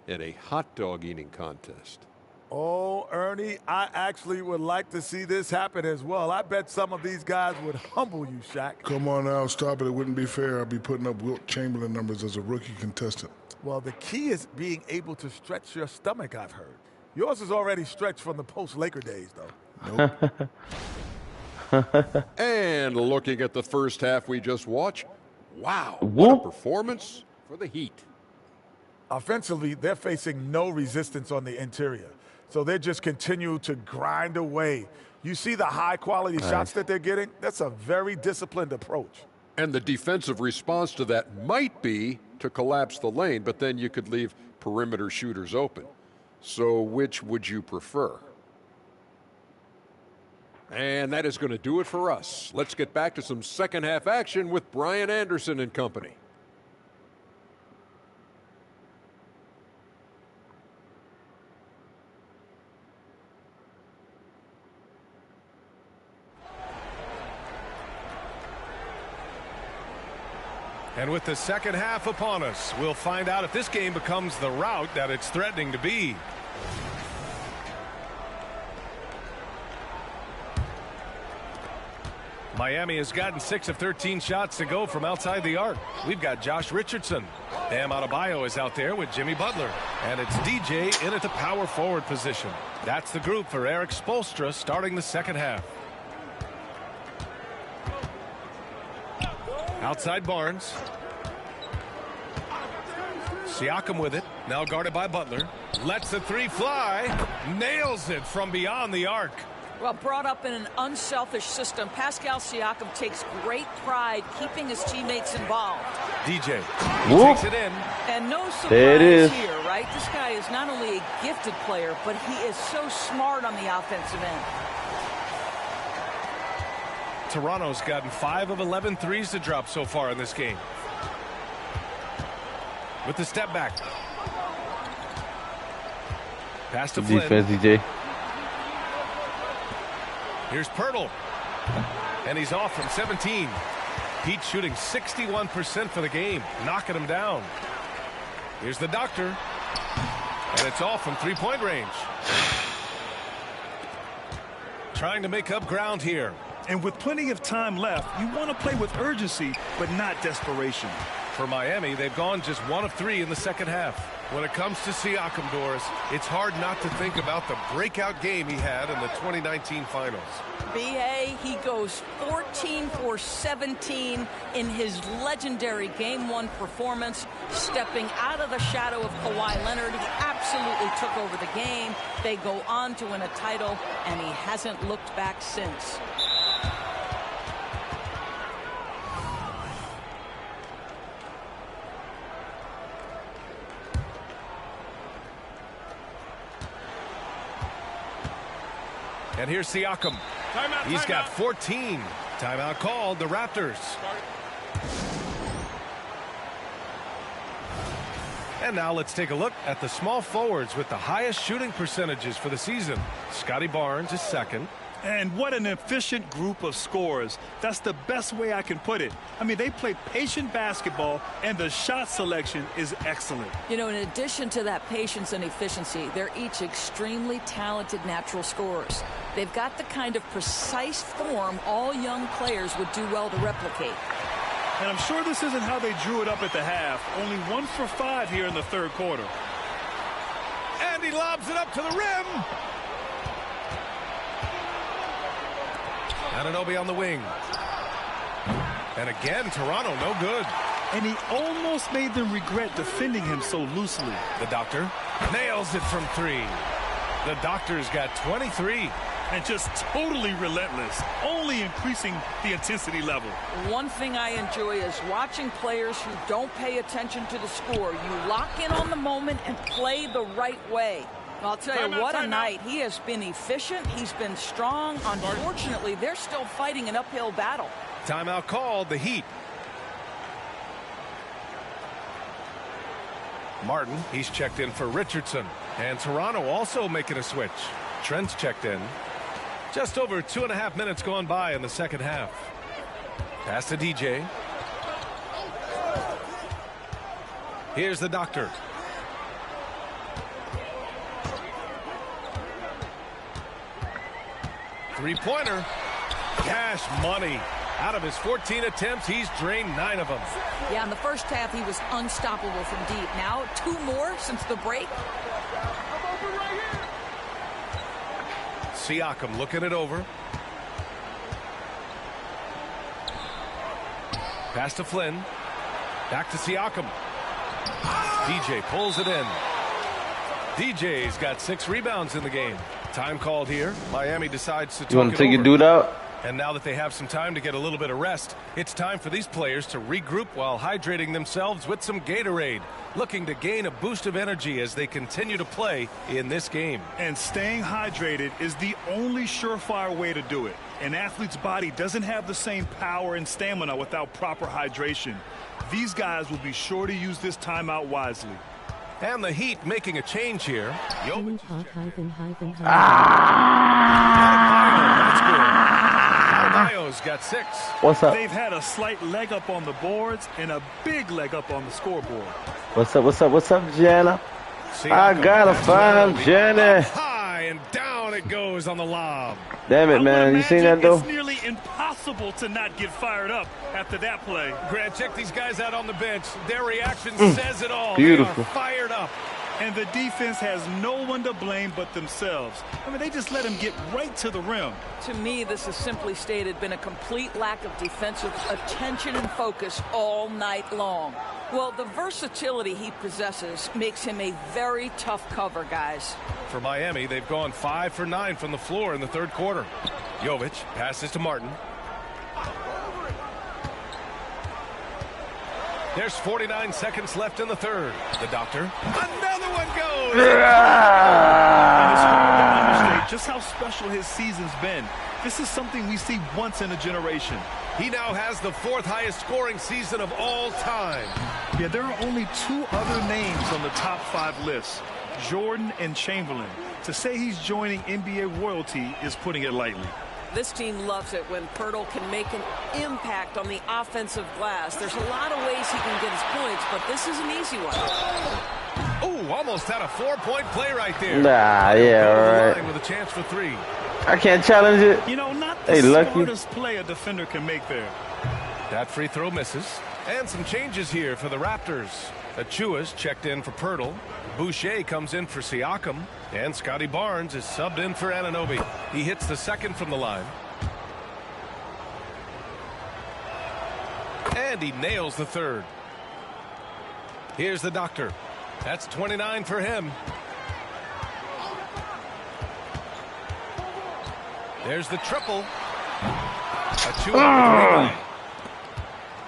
in a hot dog eating contest. Oh, Ernie, I actually would like to see this happen as well. I bet some of these guys would humble you, Shaq. Come on now, stop it. It wouldn't be fair. I'd be putting up Wilt Chamberlain numbers as a rookie contestant. Well, the key is being able to stretch your stomach, I've heard. Yours is already stretched from the post-Laker days, though. Nope. And looking at the first half we just watched, wow, what a performance for the Heat. Offensively, they're facing no resistance on the interior. So they just continue to grind away. You see the high-quality shots that they're getting? That's a very disciplined approach. And the defensive response to that might be to collapse the lane, but then you could leave perimeter shooters open. So which would you prefer? And that is going to do it for us. Let's get back to some second half action with Brian Anderson and company. And with the second half upon us, we'll find out if this game becomes the rout that it's threatening to be. Miami has gotten 6 of 13 shots to go from outside the arc. We've got Josh Richardson. Bam Adebayo is out there with Jimmy Butler. And it's DJ in at the power forward position. That's the group for Eric Spoelstra starting the second half. Outside Barnes. Siakam with it. Now guarded by Butler. Lets the three fly. Nails it from beyond the arc. Well, brought up in an unselfish system, Pascal Siakam takes great pride keeping his teammates involved. DJ takes it in. And no surprise There it is. here, right? This guy is not only a gifted player, but he is so smart on the offensive end. Toronto's gotten 5 of 11 threes to drop so far in this game. With the step back. Pass to Flynn. Defense, DJ. Here's Pirtle. And he's off from 17. Heat shooting 61% for the game, knocking him down. Here's the doctor. And it's off from three-point range. Trying to make up ground here. And with plenty of time left, you want to play with urgency, but not desperation. For Miami, they've gone just 1 of 3 in the second half. When it comes to Siakam, Doris, it's hard not to think about the breakout game he had in the 2019 finals. B.A., he goes 14 for 17 in his legendary Game 1 performance, stepping out of the shadow of Kawhi Leonard. He absolutely took over the game. They go on to win a title, and he hasn't looked back since. And here's Siakam. He's got 14. Timeout called, the Raptors. And now let's take a look at the small forwards with the highest shooting percentages for the season. Scotty Barnes is second. And what an efficient group of scorers. That's the best way I can put it. I mean, they play patient basketball, and the shot selection is excellent. You know, in addition to that patience and efficiency, they're each extremely talented natural scorers. They've got the kind of precise form all young players would do well to replicate. And I'm sure this isn't how they drew it up at the half. Only 1 for 5 here in the third quarter. And he lobs it up to the rim. Anunoby on the wing. And again, Toronto no good. and he almost made them regret defending him so loosely. The doctor nails it from 3. The doctor's got 23. And just totally relentless, only increasing the intensity level. One thing I enjoy is watching players who don't pay attention to the score. You lock in on the moment and play the right way. I'll tell you, what a night. He has been efficient. He's been strong. Unfortunately, they're still fighting an uphill battle. Timeout called, the Heat. Martin, he's checked in for Richardson. And Toronto also making a switch. Trent's checked in. Just over 2.5 minutes gone by in the second half. Pass to DJ. Here's the doctor. Three-pointer. Cash money. Out of his 14 attempts, he's drained 9 of them. Yeah, in the first half, he was unstoppable from deep. Now, 2 more since the break. Siakam looking it over. Pass to Flynn. Back to Siakam. DJ pulls it in. DJ's got 6 rebounds in the game. Time called here. Miami decides to You want to take your dude out? And now that they have some time to get a little bit of rest, it's time for these players to regroup while hydrating themselves with some Gatorade, looking to gain a boost of energy as they continue to play in this game. And staying hydrated is the only surefire way to do it. An athlete's body doesn't have the same power and stamina without proper hydration. These guys will be sure to use this timeout wisely. And the Heat making a change here. Adebayo's got 6. What's up? They've had a slight leg up on the boards and a big leg up on the scoreboard. What's up, Jana? I gotta find Jenny. High and down it goes on the lob. Damn it, man. You seen that, though? It's nearly impossible to not get fired up after that play. Grant, check these guys out on the bench. Their reaction says it all. Beautiful. They are fired up. And the defense has no one to blame but themselves. I mean, they just let him get right to the rim. To me, this has simply stated been a complete lack of defensive attention and focus all night long. Well, the versatility he possesses makes him a very tough cover, guys. For Miami, they've gone 5 for 9 from the floor in the third quarter. Jovic passes to Martin. There's 49 seconds left in the third. The doctor. Another one goes. And it's hard to understate just how special his season's been. This is something we see once in a generation. He now has the 4th highest scoring season of all time. Yeah, there are only 2 other names on the top 5 list, Jordan and Chamberlain. To say he's joining NBA royalty is putting it lightly. This team loves it when Pirtle can make an impact on the offensive glass. There's a lot of ways he can get his points, but this is an easy one. Oh, almost had a 4-point play right there. Nah, yeah, right. With a chance for 3. I can't challenge it. You know, not the smartest play a defender can make there. That free throw misses. And some changes here for the Raptors. Achua's checked in for Pirtle. Boucher comes in for Siakam. And Scotty Barnes is subbed in for Anunoby. He hits the second from the line. And he nails the third. Here's the doctor. That's 29 for him. There's the triple. Achua.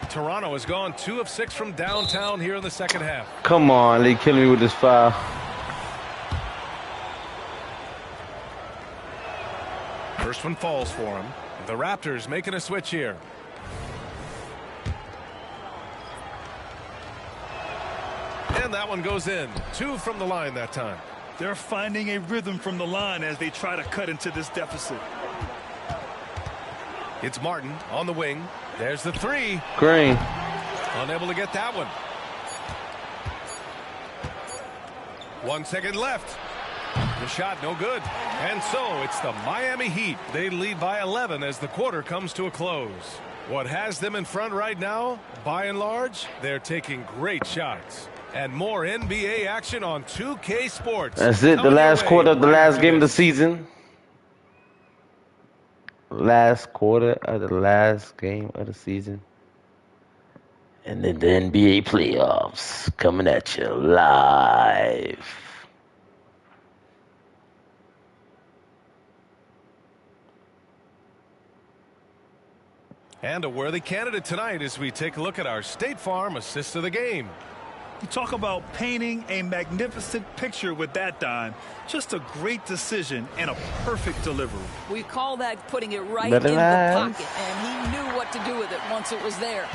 Toronto has gone 2 of 6 from downtown here in the second half. Come on, they killing me with this foul. First one falls for him. The Raptors making a switch here. And that one goes in. 2 from the line that time. They're finding a rhythm from the line as they try to cut into this deficit. It's Martin on the wing. There's the 3. Green. Unable to get that one. 1 second left. The shot no good. And so it's the Miami Heat. They lead by 11 as the quarter comes to a close. What has them in front right now, by and large, they're taking great shots. And more NBA action on 2K Sports. That's it. The last quarter of the last game of the season. Last quarter of the last game of the season. And then the NBA playoffs coming at you live. And a worthy candidate tonight as we take a look at our State Farm assist of the game. You talk about painting a magnificent picture with that dime. Just a great decision and a perfect delivery. We call that putting it right Better in the nice. pocket, and he knew what to do with it once it was there.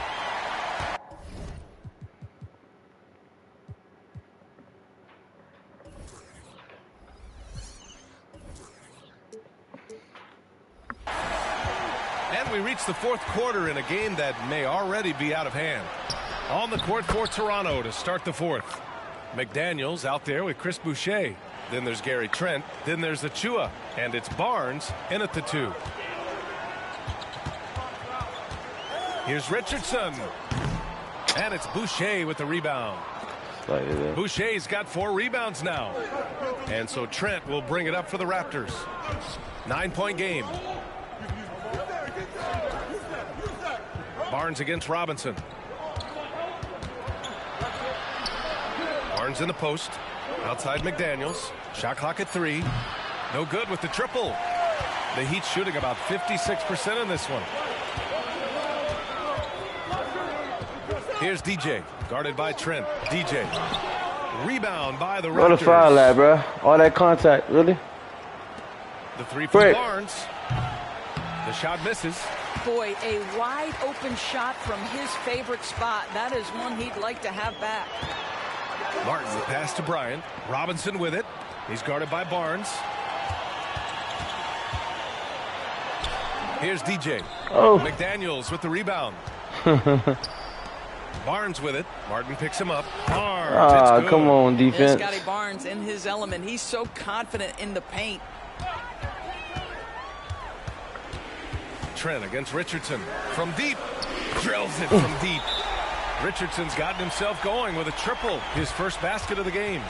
And we reach the fourth quarter in a game that may already be out of hand. On the court for Toronto to start the fourth. McDaniels out there with Chris Boucher. Then there's Gary Trent. Then there's Achua. And it's Barnes in at the 2. Here's Richardson. And it's Boucher with the rebound. Boucher's got 4 rebounds now. And so Trent will bring it up for the Raptors. 9-point game. Barnes against Robinson. Barnes in the post. Outside McDaniels. Shot clock at 3. No good with the triple. The Heat shooting about 56% in this one. Here's DJ. Guarded by Trent. DJ. Rebound by the Raptors. What a foul at, bro. All that contact, really? The 3 from Barnes. The shot misses. Boy, a wide open shot from his favorite spot. That is one he'd like to have back. Martin, the pass to Bryant. Robinson with it. He's guarded by Barnes. Here's DJ. Oh. McDaniels with the rebound. Barnes with it. Martin picks him up. Barnes. Come on, defense. Scotty Barnes in his element. He's so confident in the paint. Trent against Richardson. From deep. Drills it from deep. Richardson's gotten himself going with a triple. His first basket of the game.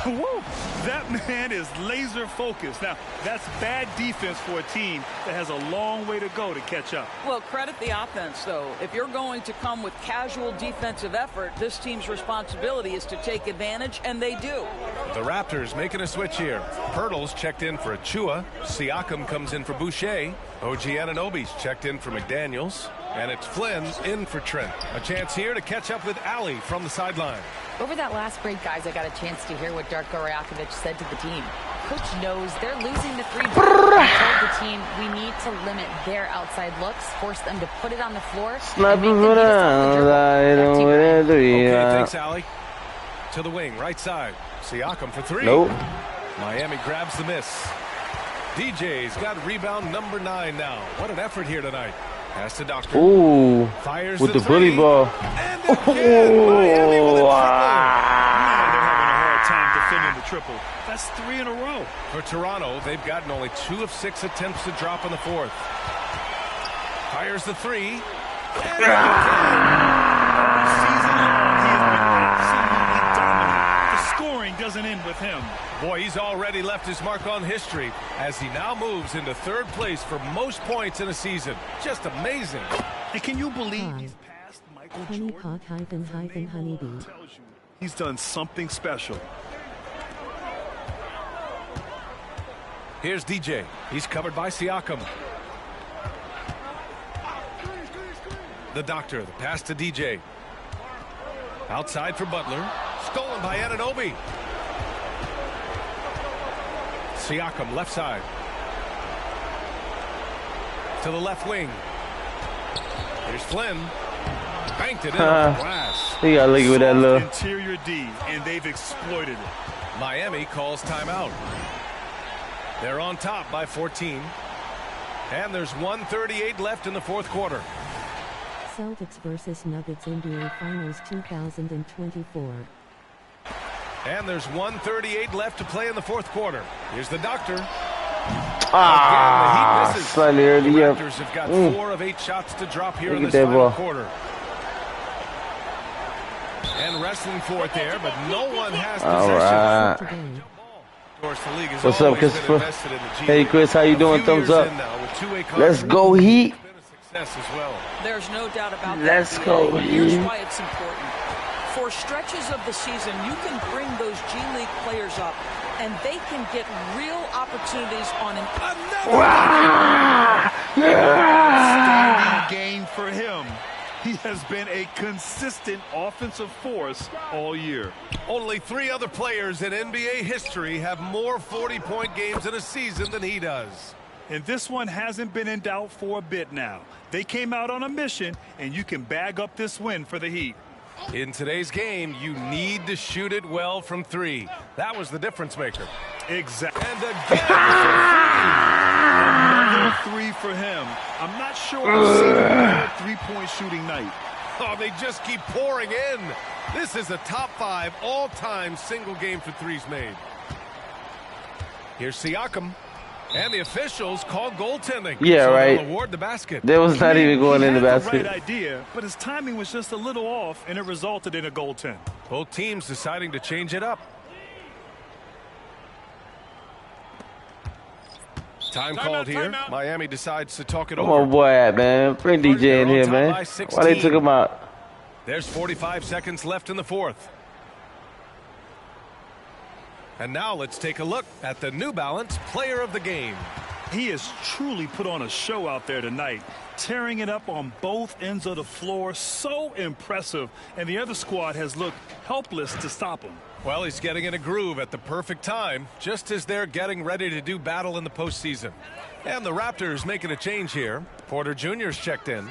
Woo! That man is laser focused. Now, that's bad defense for a team that has a long way to go to catch up. Well, credit the offense, though. If you're going to come with casual defensive effort, this team's responsibility is to take advantage, and they do. The Raptors making a switch here. Pirtle's checked in for Achua. Siakam comes in for Boucher. OG Anunoby's checked in for McDaniels. And it's Flynn in for Trent. A chance here to catch up with Allie from the sideline. Over that last break, guys, I got a chance to hear what Darko Rajakovic said to the team. Coach knows they're losing the 3 ball. He told the team, we need to limit their outside looks, force them to put it on the floor. Okay, thanks, Allie. To the wing, right side. Siakam for 3. Nope. Miami grabs the miss. DJ's got rebound number 9 now. What an effort here tonight. Pass to Doctor. Ooh, fires with the 3. bully ball. And Miami with a triple. Man, they're having a hard time defending the triple. That's 3 in a row. For Toronto, they've gotten only 2 of 6 attempts to drop in the fourth. Fires the 3. Doesn't end with him. Boy, he's already left his mark on history as he now moves into 3rd place for most points in a season. Just amazing. And can you believe he's passed Michael Jordan? Honeybee. He's done something special. Here's DJ. He's covered by Siakam. The Doctor, the pass to DJ. Outside for Butler. Stolen by Anunoby. Siakam, left side. To the left wing. Here's Flynn. Banked it in on the glass. He got lucky with that little interior D, and they've exploited it. Miami calls timeout. They're on top by 14. And there's 1:38 left in the fourth quarter. Celtics versus Nuggets NBA Finals 2024. And there's 1:38 left to play in the fourth quarter. Here's the Doctor. Ah, slightly early. The Raptors have got 4 of 8 shots to drop here in this final quarter. And wrestling for it there, but no one has possession. What's up, Chris? Hey, Chris, how you doing? Thumbs up. Let's go, Heat. As well. There's no doubt about that. Let's go. Here's why it's important. For stretches of the season, you can bring those G League players up, and they can get real opportunities on Outstanding game for him. He has been a consistent offensive force all year. Only 3 other players in NBA history have more 40-point games in a season than he does. And this one hasn't been in doubt for a bit now. They came out on a mission, and you can bag up this win for the Heat. In today's game, you need to shoot it well from 3. That was the difference maker. Exactly. And again, another 3 for him. I'm not sure I've seen a better three-point shooting night. Oh, they just keep pouring in. This is a top 5 all-time single game for threes made. Here's Siakam. And the officials call goaltending. Yeah, so right. they'll award the basket. That was not even going in the basket. He had the right idea, but his timing was just a little off, and it resulted in a goaltend. Both teams deciding to change it up. Time called here. Miami decides to talk it over. Come on, boy, at, man. Bring DJ in here, man. Why they took him out? There's 45 seconds left in the 4th. And now let's take a look at the New Balance player of the game. He has truly put on a show out there tonight, tearing it up on both ends of the floor. So impressive, and the other squad has looked helpless to stop him. Well, he's getting in a groove at the perfect time, just as they're getting ready to do battle in the postseason. And the Raptors making a change here. Porter Jr.'s checked in.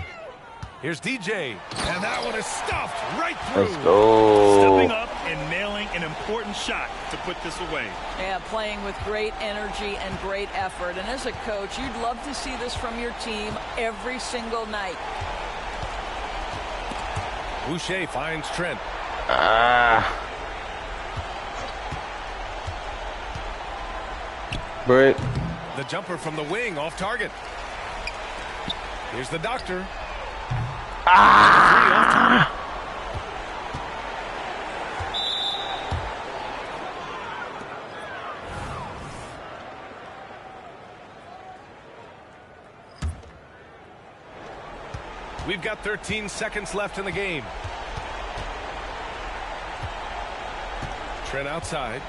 Here's DJ, and that one is stuffed right through. Let's go. Stepping up and nailing an important shot to put this away. Yeah, playing with great energy and great effort. And as a coach, you'd love to see this from your team every single night. Boucher finds Trent. Break. The jumper from the wing off target. Here's the doctor. We've got 13 seconds left in the game. Trent outside.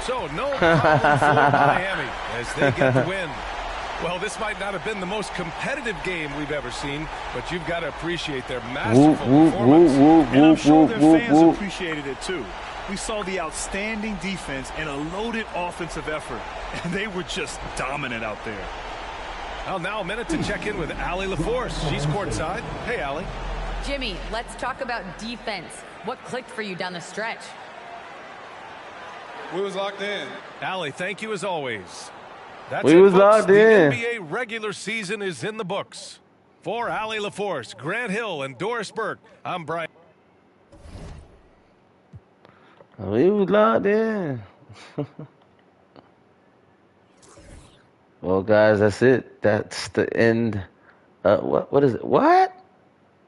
So no problem for Miami as they get the win. Well, this might not have been the most competitive game we've ever seen, but you've got to appreciate their masterful performance. And I'm sure their fans appreciated it too. We saw the outstanding defense and a loaded offensive effort, and they were just dominant out there. Well, now a minute to check in with Allie LaForce. She's courtside. Hey, Allie. Jimmy, let's talk about defense. What clicked for you down the stretch? We was locked in. Allie, thank you as always. That's we was locked in. The NBA regular season is in the books. For Allie LaForce, Grant Hill, and Doris Burke, I'm Brian. We was locked in. Well, guys, that's it. That's the end. What is it? What?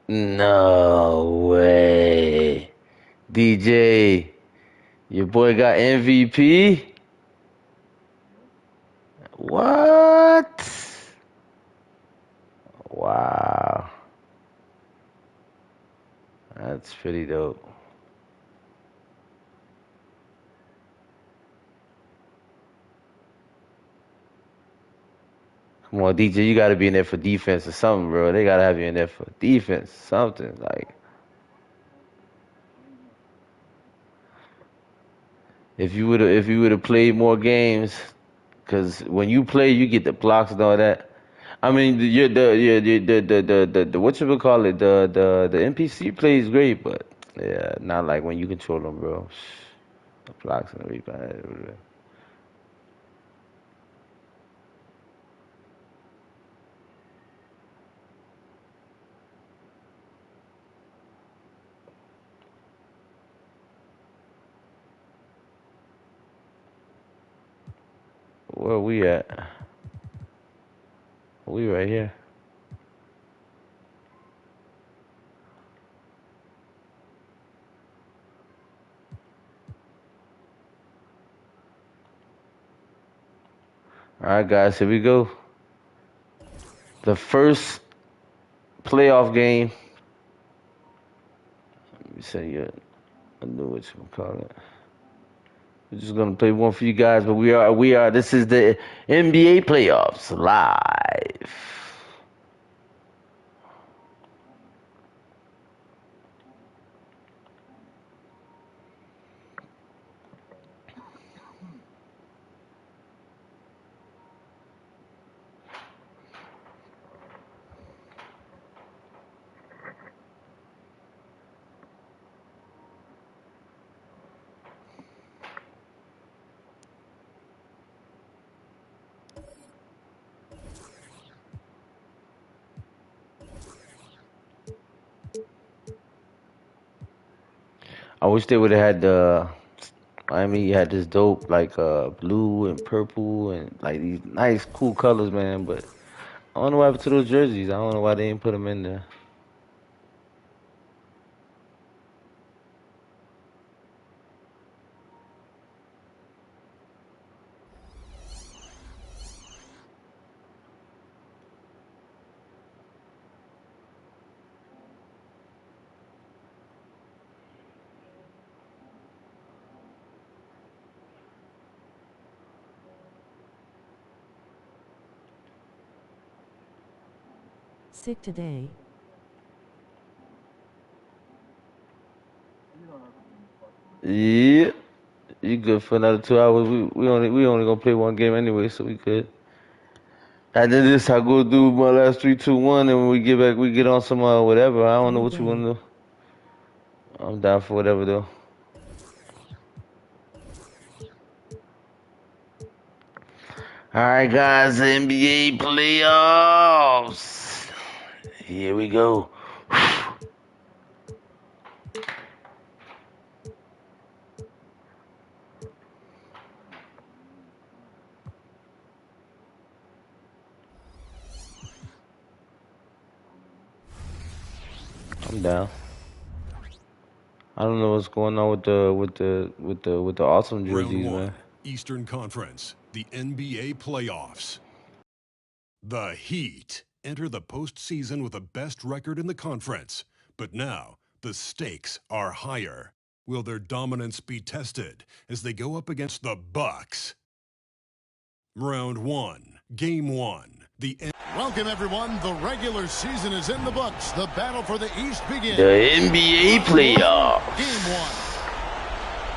No way. DJ, your boy got MVP? What? Wow. That's pretty dope. Come on, DJ, you got to be in there for defense or something, bro. They got to have you in there for defense, something like. If you would have played more games, because when you play, you get the blocks and all that. I mean, the what you would call it, the NPC plays great, but yeah, not like when you control them, bro. The blocks and the rebound. Where are we at? We right here. All right, guys, here we go. The first playoff game. Let me say I know what you call it. We're just gonna play one for you guys, but we are. This is the NBA playoffs live. I wish they would have had the. Miami had this dope like blue and purple and like these nice cool colors, man. But I don't know what happened to those jerseys. I don't know why they didn't put them in there. Sick today. Yeah, you good for another 2 hours? We only gonna play one game anyway, so we could. And then this I go do my last 3, 2, 1, and when we get back, we get on some whatever. I don't know what you wanna do. I'm down for whatever though. All right, guys, NBA playoffs. Here we go. I'm down. I don't know what's going on with the awesome jerseys, Round 1, man. Eastern Conference, the NBA playoffs. The Heat enter the postseason with the best record in the conference, but now the stakes are higher. Will their dominance be tested as they go up against the Bucks? Round 1, Game 1. Welcome, everyone. The regular season is in the books. The battle for the East begins. The NBA playoffs. Game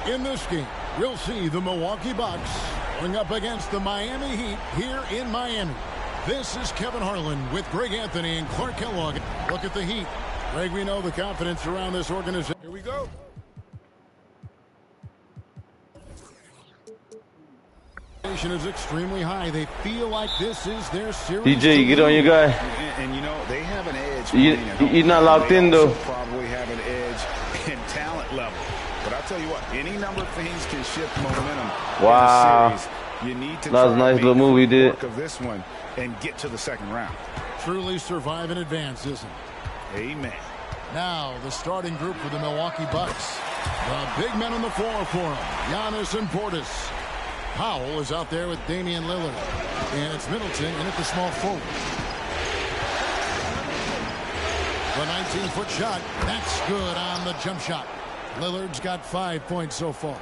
1. In this game, we'll see the Milwaukee Bucks going up against the Miami Heat here in Miami. This is Kevin Harlan with Greg Anthony and Clark Kellogg. Look at the Heat. Greg, we know the confidence around this organization. Here we go. Is extremely high. They feel like this is their series. DJ, you get on your guy. And you know, they have an edge. You're not locked in, though. Probably have an edge in talent level. But I'll tell you what, any number of things can shift momentum. Wow. In a series. You need to that was a nice little move he did. Of this one and get to the second round. Truly survive in advance, isn't it? Amen. Now, the starting group for the Milwaukee Bucks. The big men on the floor for them. Giannis and Portis. Powell is out there with Damian Lillard. And it's Middleton in at the small forward. The 19-foot shot. That's good on the jump shot. Lillard's got 5 points so far.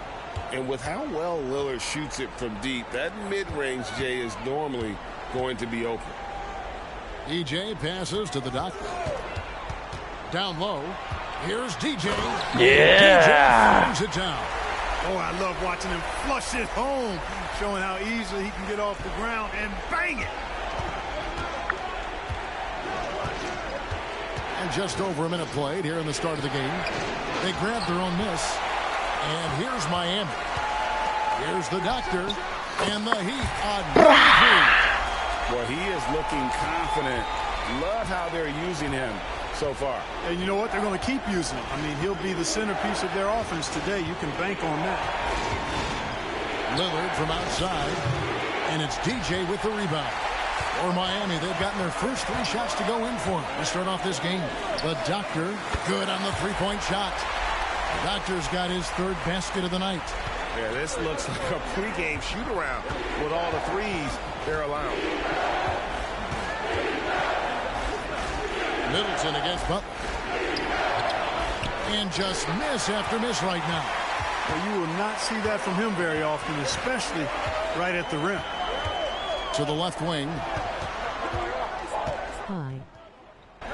And with how well Lillard shoots it from deep, that mid-range, Jay, is normally going to be open. DJ passes to the doctor. Down low. Here's DJ. Yeah. DJ brings it down. Oh, I love watching him flush it home, showing how easily he can get off the ground and bang it. And just over a minute played here in the start of the game. They grabbed their own miss. And here's Miami. Here's the doctor. And the Heat on 93. Well, he is looking confident. Love how they're using him so far. And you know what? They're going to keep using him. I mean, he'll be the centerpiece of their offense today. You can bank on that. Lillard from outside. And it's DJ with the rebound. For Miami, they've gotten their first 3 shots to go in for them to start off this game. The doctor, good on the 3-point shot. The doctor's got his 3rd basket of the night. Yeah, this looks like a pregame shoot-around with all the threes they're allowing. Middleton against Butler. And just miss after miss right now. Well, you will not see that from him very often, especially right at the rim. To the left wing. Hi.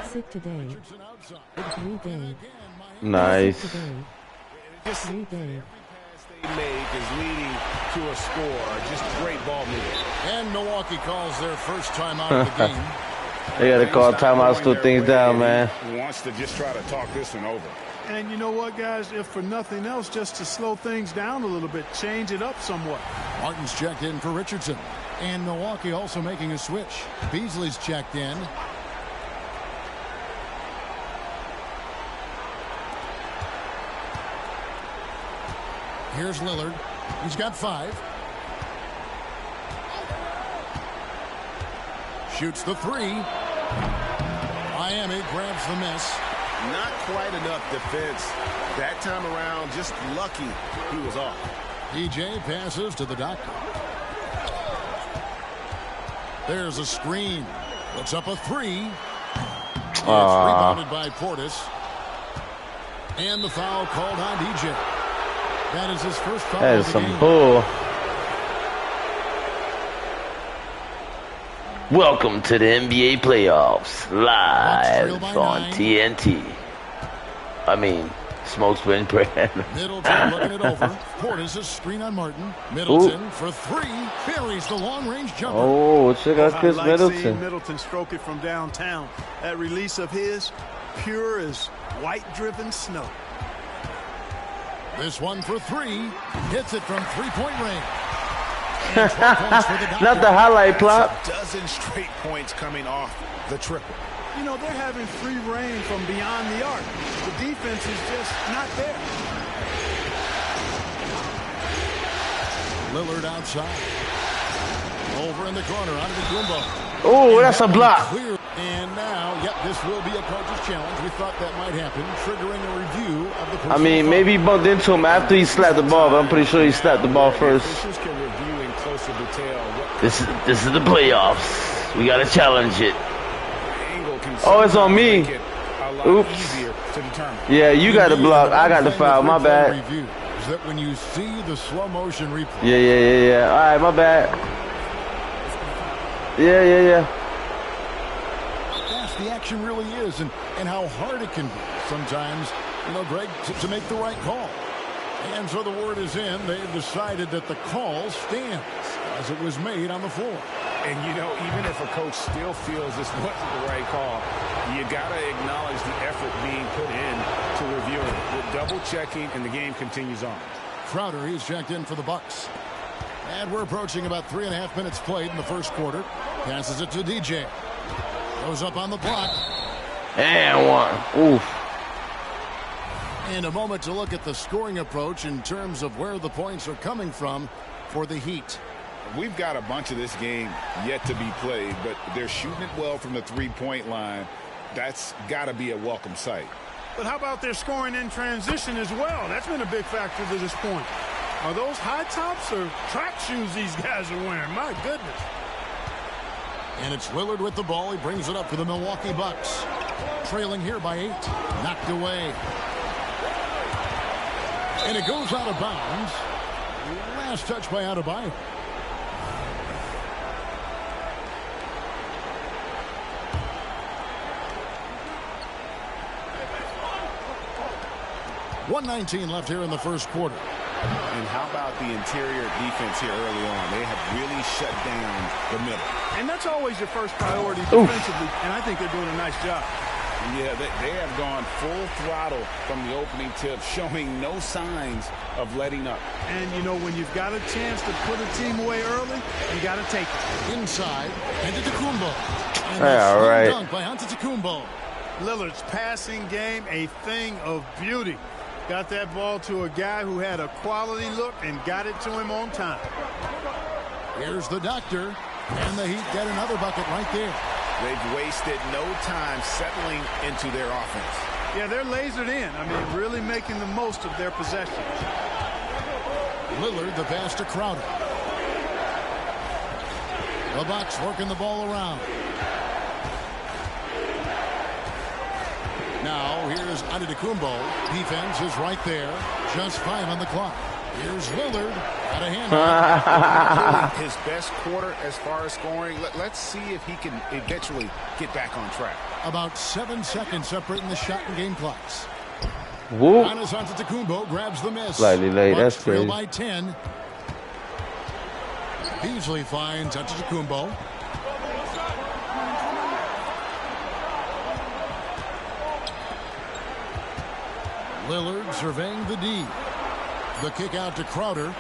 Sick today. 3 day. Nice. Sick today. 3 day. Make is leading to a score. Just great ball movement. And Milwaukee calls their first timeout of the game. They got to call timeouts, slow things down, man. He wants to just try to talk this one over. And you know what, guys? If for nothing else, just to slow things down a little bit, change it up somewhat. Martin's checked in for Richardson. And Milwaukee also making a switch. Beasley's checked in. Here's Lillard. He's got 5. Shoots the 3. Miami grabs the miss. Not quite enough defense. That time around, just lucky he was off. DJ passes to the doctor. There's a screen. Puts up a 3. It's rebounded by Portis. And the foul called on DJ. That is his first foul. That is some bull. Welcome to the NBA playoffs, live on TNT. I mean, smoke spin brand. Middleton looking it over. Portis' screen on Martin. Middleton for 3. Buries the long-range jumper. Oh, check out Chris Middleton. Seeing Middleton stroke it from downtown. That release of his, pure as white-driven snow. This one for 3. Hits it from three-point range. And 12 points for the Doctor. Not the highlight plot. A dozen straight points coming off the triple. You know, they're having free reign from beyond the arc. The defense is just not there. Lillard outside. Over in the corner, onto the Kumbo. Oh, that's a block. Clear. And now, yep, this will be a coach's challenge. We thought that might happen, triggering a review of the. I mean, maybe he bumped into him after he slapped the ball, but I'm pretty sure he slapped the ball first. Officials can review in closer detail. This is the playoffs. We gotta challenge it. Oh, it's on me. Oops. Yeah, you got the block. I got the foul. My bad. Is that when you see the slow motion replay? Yeah. All right, my bad. Yeah. Fast the action really is, and how hard it can be sometimes, Greg, to make the right call. And so the word is in. They've decided that the call stands as it was made on the floor. And, even if a coach still feels this wasn't the right call, you got to acknowledge the effort being put in to reviewing it. With double-checking, and the game continues on. Crowder, he's checked in for the Bucks. And we're approaching about 3.5 minutes played in the first quarter. Passes it to DJ. Goes up on the block. And one. Oof. And a moment to look at the scoring approach in terms of where the points are coming from for the Heat. We've got a bunch of this game yet to be played, but they're shooting it well from the three-point line. That's got to be a welcome sight. But how about their scoring in transition as well? That's been a big factor to this point. Are those high tops or track shoes these guys are wearing? My goodness. And it's Lillard with the ball. He brings it up for the Milwaukee Bucks. Trailing here by 8. Knocked away. And it goes out of bounds. Last touch by Adebayo. .119 left here in the first quarter. And how about the interior defense here early on? They have really shut down the middle. And that's always your first priority defensively, and I think they're doing a nice job. Yeah, they have gone full throttle from the opening tip, showing no signs of letting up. And, when you've got a chance to put a team away early, you got to take it. Inside, Antetokounmpo. And all right. Dunk by Antetokounmpo. Lillard's passing game, a thing of beauty. Got that ball to a guy who had a quality look and got it to him on time. Here's the Doctor, and the Heat get another bucket right there. They've wasted no time settling into their offense. Yeah, they're lasered in. I mean, really making the most of their possessions. Lillard, the pass to Crowder. The Bucks working the ball around. Now, here's Antetokounmpo. Defense is right there. Just 5 on the clock. Here's Lillard. Got a hand. His best quarter as far as scoring. Let's see if he can eventually get back on track. About 7 seconds separating the shot and game clocks. Whoop. Giannis Antetokounmpo grabs the miss. Slightly late. Bucks That's trail crazy. by 10. Beasley finds Antetokounmpo. Lillard surveying the D. The kick out to Crowder.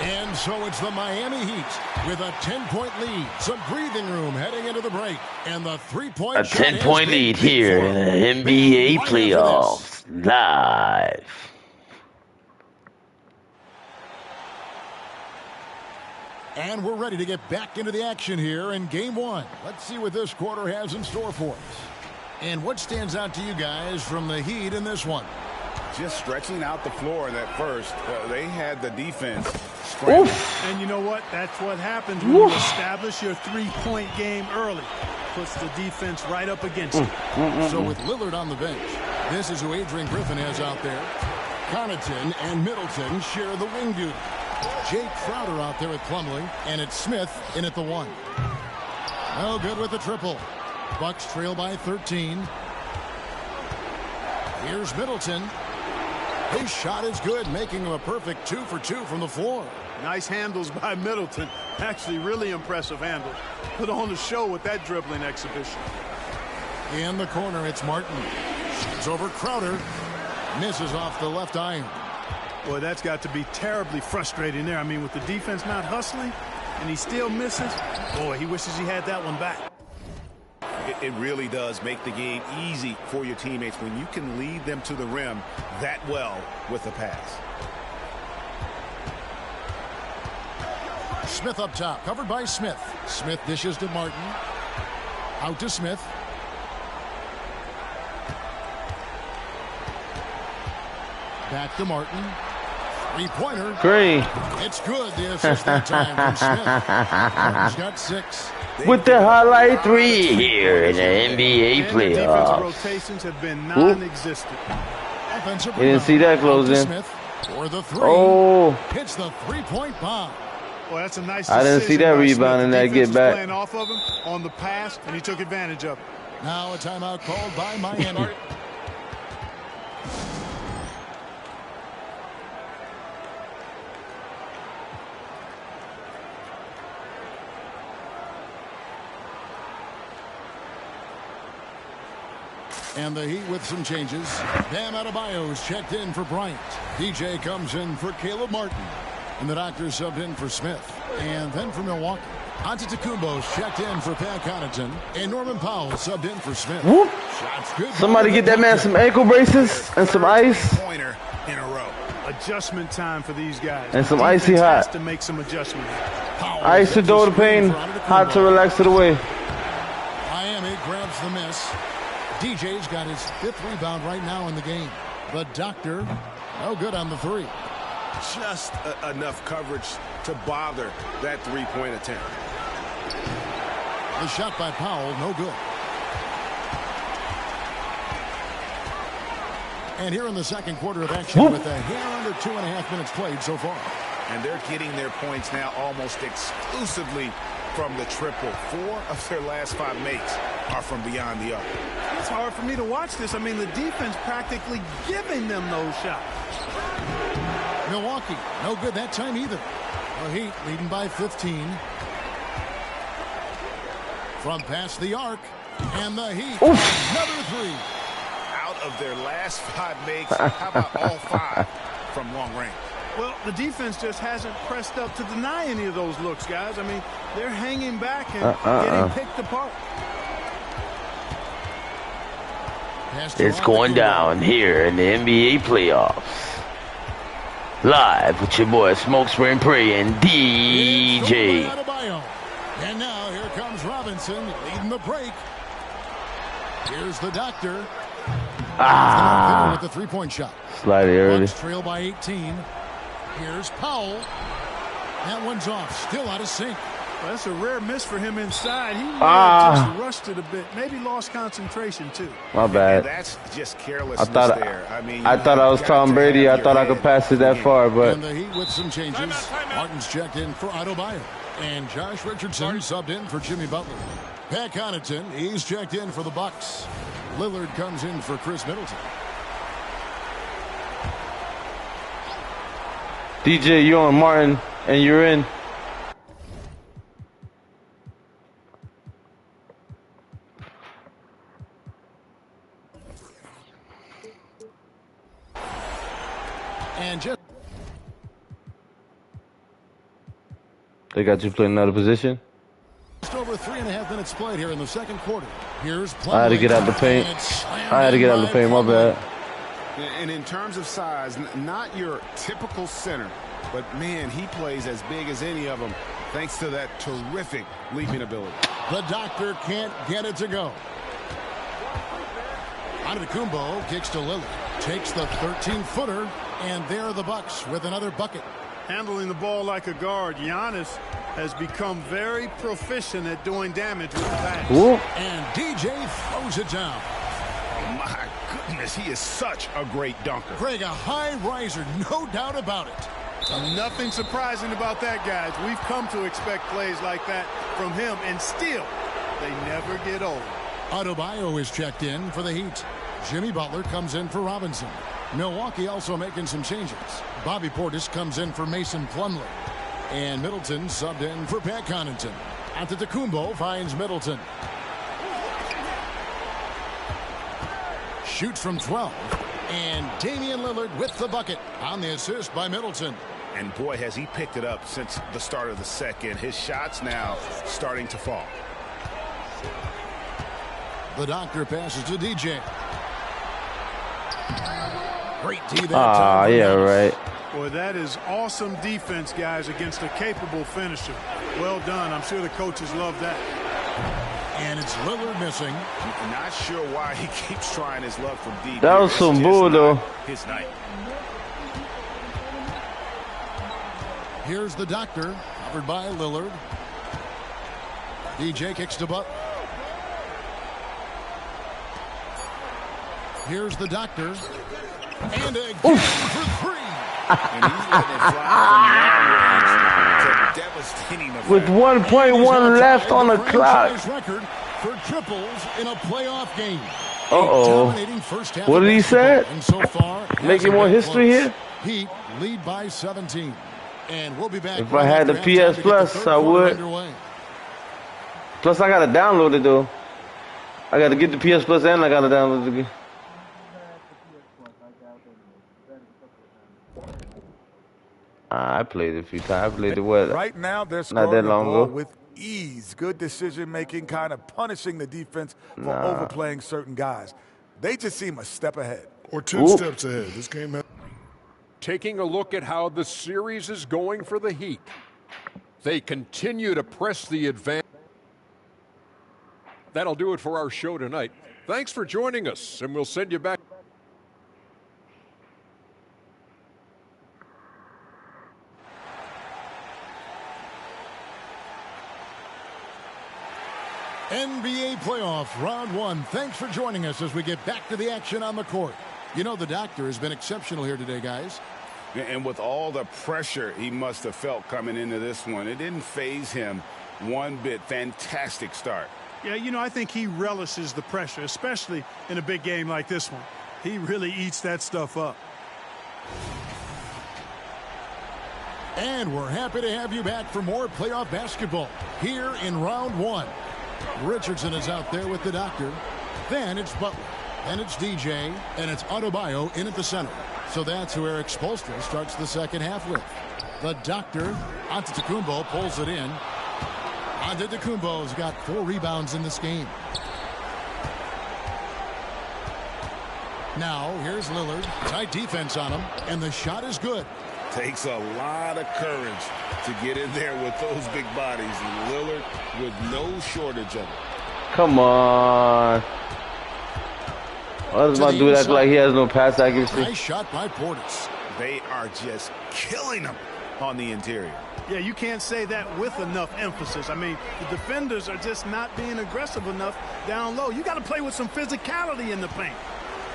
And so it's the Miami Heat with a 10-point lead. Some breathing room heading into the break. And the three-point A 10-point lead here in the NBA playoffs. Live. And we're ready to get back into the action here in game 1. Let's see what this quarter has in store for us. And what stands out to you guys from the Heat in this one? Just stretching out the floor in that first. They had the defense scrambling. And you know what? That's what happens when you establish your three-point game early. Puts the defense right up against it. So with Lillard on the bench, this is who Adrian Griffin has out there. Connaughton and Middleton share the wing duty. Jay Crowder out there with Plumlee, and it's Smith in at the 1. No good with the triple. Bucks trail by 13. Here's Middleton. His shot is good, making him a perfect 2 for 2 from the floor. Nice handles by Middleton. Actually, really impressive handle. Put on the show with that dribbling exhibition. In the corner, it's Martin. It's over Crowder. Misses off the left iron. Boy, that's got to be terribly frustrating there. I mean, with the defense not hustling, and he still misses. Boy, he wishes he had that one back. It really does make the game easy for your teammates when you can lead them to the rim that well with the pass. Smith up top, covered by Smith. Smith dishes to Martin. Out to Smith. Back to Martin. Three-pointer. Great. It's good. The assist that time from Smith. Martin's got 6. With the highlight 3 here in the NBA playoffs. Rotations have been non-existent. Offensive You didn't see that closing. Smith for the 3. Oh. Hits the three-point bomb. Well, that's a nice I didn't see that rebound and that get back. Playing off of him on the pass, and he took advantage of it. Now a timeout called by Miami. And the Heat with some changes. Bam Adebayo's checked in for Bryant. DJ comes in for Caleb Martin. And the Doctors subbed in for Smith. And then for Milwaukee, Antetokounmpo's checked in for Pat Connaughton. And Norman Powell subbed in for Smith. Whoop. Shots good. Somebody get that man some ankle braces and some ice. Pointer in a row. Adjustment time for these guys. And some Defense icy hot. has to make some adjustments. Ice to dull the pain, hot to relax it away. Miami grabs the miss. DJ's got his 5th rebound right now in the game. The Doctor, no good on the 3. Just enough coverage to bother that three-point attempt. The shot by Powell, no good. And here in the second quarter of action with a hair under 2.5 minutes played so far. And they're getting their points now almost exclusively from the triple. 4 of their last 5 makes are from beyond the arc. It's hard for me to watch this. I mean, the defense practically giving them those shots. Milwaukee, no good that time either. The Heat leading by 15. From past the arc, and the Heat, another 3. Out of their last 5 makes, how about all 5 from long range? Well, the defense just hasn't pressed up to deny any of those looks, guys. I mean, they're hanging back and getting picked apart. It's going down here in the NBA playoffs. Live with your boy Smoke Spray and Pray and DJ. And now here comes Robinson leading the break. Here's the Doctor. With the three-point shot. Slightly early. Bucks trail by 18. Here's Powell. That one's off. Still out of sync. Well, that's a rare miss for him inside. He just rushed it a bit. Maybe lost concentration, too. My bad. That's just carelessness there. I thought I was Tom Brady. I thought I could pass it that far, but. And the Heat with some changes. Martin's checked in for Adebayo. And Josh Richardson subbed in for Jimmy Butler. Pat Connaughton, he's checked in for the Bucks. Lillard comes in for Chris Middleton. DJ, you on Martin, and you're in. And just they got you playing another position. Just over 3.5 minutes played here in the second quarter. Here's I had to get out the paint. I had to get out the paint. My bad. And in terms of size, not your typical center, but man, he plays as big as any of them thanks to that terrific leaping ability. The doctor can't get it to go. Antetokounmpo kicks to Lillard. Takes the 13-footer, and there are the Bucks with another bucket. Handling the ball like a guard, Giannis has become very proficient at doing damage with the pass. Ooh. And DJ throws it down. My goodness, he is such a great dunker. Greg, a high riser, no doubt about it. Nothing surprising about that, guys. We've come to expect plays like that from him, and still, they never get old. Adebayo is checked in for the Heat. Jimmy Butler comes in for Robinson. Milwaukee also making some changes. Bobby Portis comes in for Mason Plumlee. And Middleton subbed in for Pat Connaughton. Antetokounmpo finds Middleton. Shoots from 12. And Damian Lillard with the bucket on the assist by Middleton. And boy, has he picked it up since the start of the second. His shots now starting to fall. The doctor passes to DJ. Great D there. Yeah, right. Boy, that is awesome defense, guys, against a capable finisher. Well done. I'm sure the coaches love that. And it's Lillard missing. Not sure why he keeps trying his luck from deep. That was some bull, though. His night. Here's the doctor, covered by Lillard. DJ kicks to Butler. Here's the doctor. And again for three. And he's letting it fly from long range to devastating effect. With 1.1 left on the clock. Record for triples in a playoff game. What did he say? And so far, making more history here? Heat lead by 17. And we'll be back. If I had the PS Plus, I would. Plus, I gotta download it though. I gotta get the PS Plus and I gotta download it again. I played it a few times. I played it what? Right now, they're not that long ago. With ease, good decision making, kind of punishing the defense for overplaying certain guys. They just seem a step ahead. Or 10 steps ahead. This game has... Taking a look at how the series is going for the Heat. They continue to press the advance. That'll do it for our show tonight. Thanks for joining us, and we'll send you back. NBA playoff round one. Thanks for joining us as we get back to the action on the court. You know, the doctor has been exceptional here today, guys. And with all the pressure he must have felt coming into this one, it didn't faze him one bit. Fantastic start. Yeah, you know, I think he relishes the pressure, especially in a big game like this one. He really eats that stuff up. And we're happy to have you back for more playoff basketball here in round one. Richardson is out there with the doctor. Then it's Butler. Then it's DJ. And it's Adebayo in at the center. So that's who Eric Spoelstra starts the second half with. The doctor, Antetokounmpo, pulls it in. Antetokounmpo's got 4 rebounds in this game. Now, here's Lillard. Tight defense on him. And the shot is good. Takes a lot of courage to get in there with those big bodies. And Lillard with no shortage of it. Come on. Why does my dude act like he has no pass accuracy? Nice shot by Portis. They are just killing him on the interior. Yeah, you can't say that with enough emphasis. I mean, the defenders are just not being aggressive enough down low. You got to play with some physicality in the paint.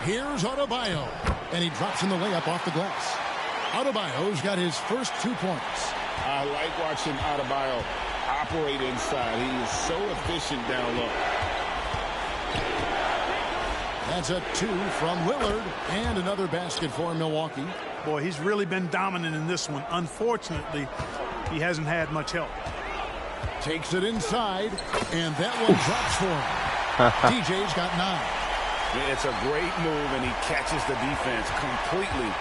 Here's Adebayo, and he drops in the layup off the glass. Adebayo's got his first 2 points. I like watching Adebayo operate inside. He is so efficient down low. That's a 2 from Lillard, and another basket for Milwaukee. Boy, he's really been dominant in this one. Unfortunately, he hasn't had much help. Takes it inside, and that one drops for him. DJ's got 9. It's a great move, and he catches the defense completely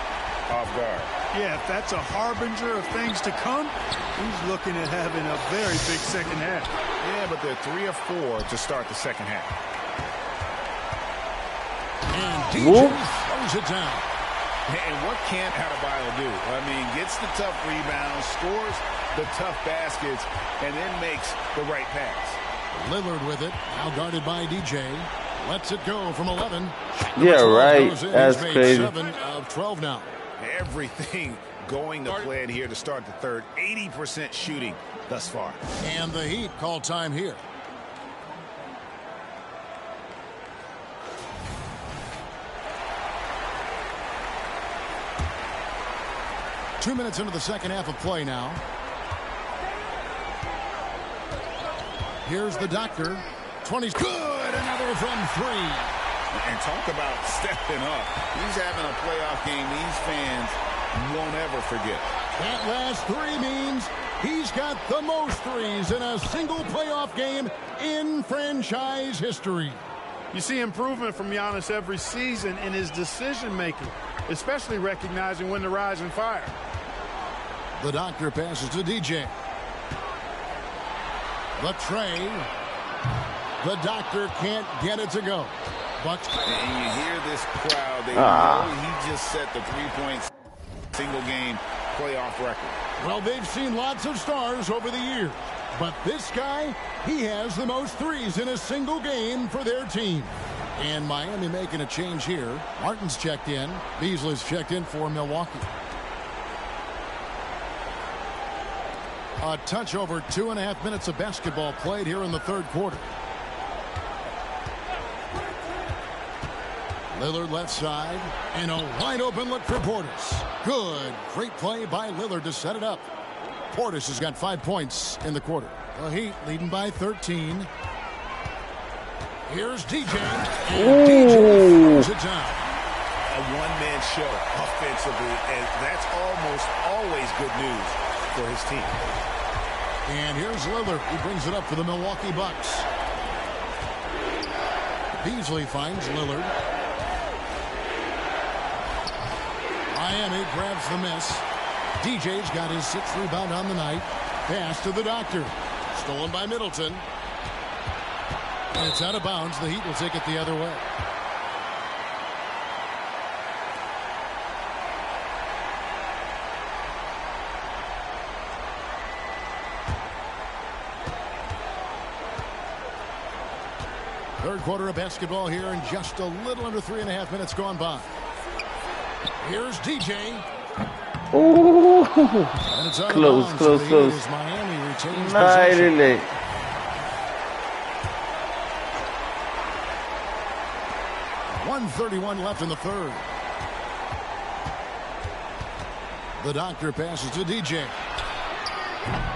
off guard. Yeah, if that's a harbinger of things to come, he's looking at having a very big second half. Yeah, but they're 3 of 4 to start the second half. And DJ throws it down. And what can't Adebayo do? I mean, gets the tough rebounds, scores the tough baskets, and then makes the right pass. Lillard with it, now guarded by DJ. Lets it go from 11. Yeah, right. That's crazy. 7 of 12 now. Everything going to plan here to start the third. 80% shooting thus far. And the Heat call time here. Two minutes into the second half of play now. Here's the doctor. 20's good. Another from 3. And talk about stepping up. He's having a playoff game these fans won't ever forget. That last 3 means he's got the most threes in a single playoff game in franchise history. You see improvement from Giannis every season in his decision-making, especially recognizing when to rise and fire. The doctor passes to DJ. The tray. The doctor can't get it to go. But and you hear this crowd. They know he just set the 3-point single game playoff record. Well, they've seen lots of stars over the years. But this guy, he has the most threes in a single game for their team. And Miami making a change here. Martin's checked in. Beasley's checked in for Milwaukee. A touch over 2.5 minutes of basketball played here in the third quarter. Lillard left side, and a wide open look for Portis. Good. Great play by Lillard to set it up. Portis has got 5 points in the quarter. The Heat leading by 13. Here's DJ. And DJ throws it down. A one-man show offensively, and that's almost always good news for his team. And here's Lillard. He brings it up for the Milwaukee Bucks. Beasley finds Lillard. Miami grabs the miss. DJ's got his 6th rebound on the night. Pass to the doctor. Stolen by Middleton. And it's out of bounds. The Heat will take it the other way. Third quarter of basketball here, and just a little under 3.5 minutes gone by. Here's DJ. Ooh. And it's out Close, of bounds. close, So close. Miami retains Night possession. in it. .131 left in the third. The doctor passes to DJ.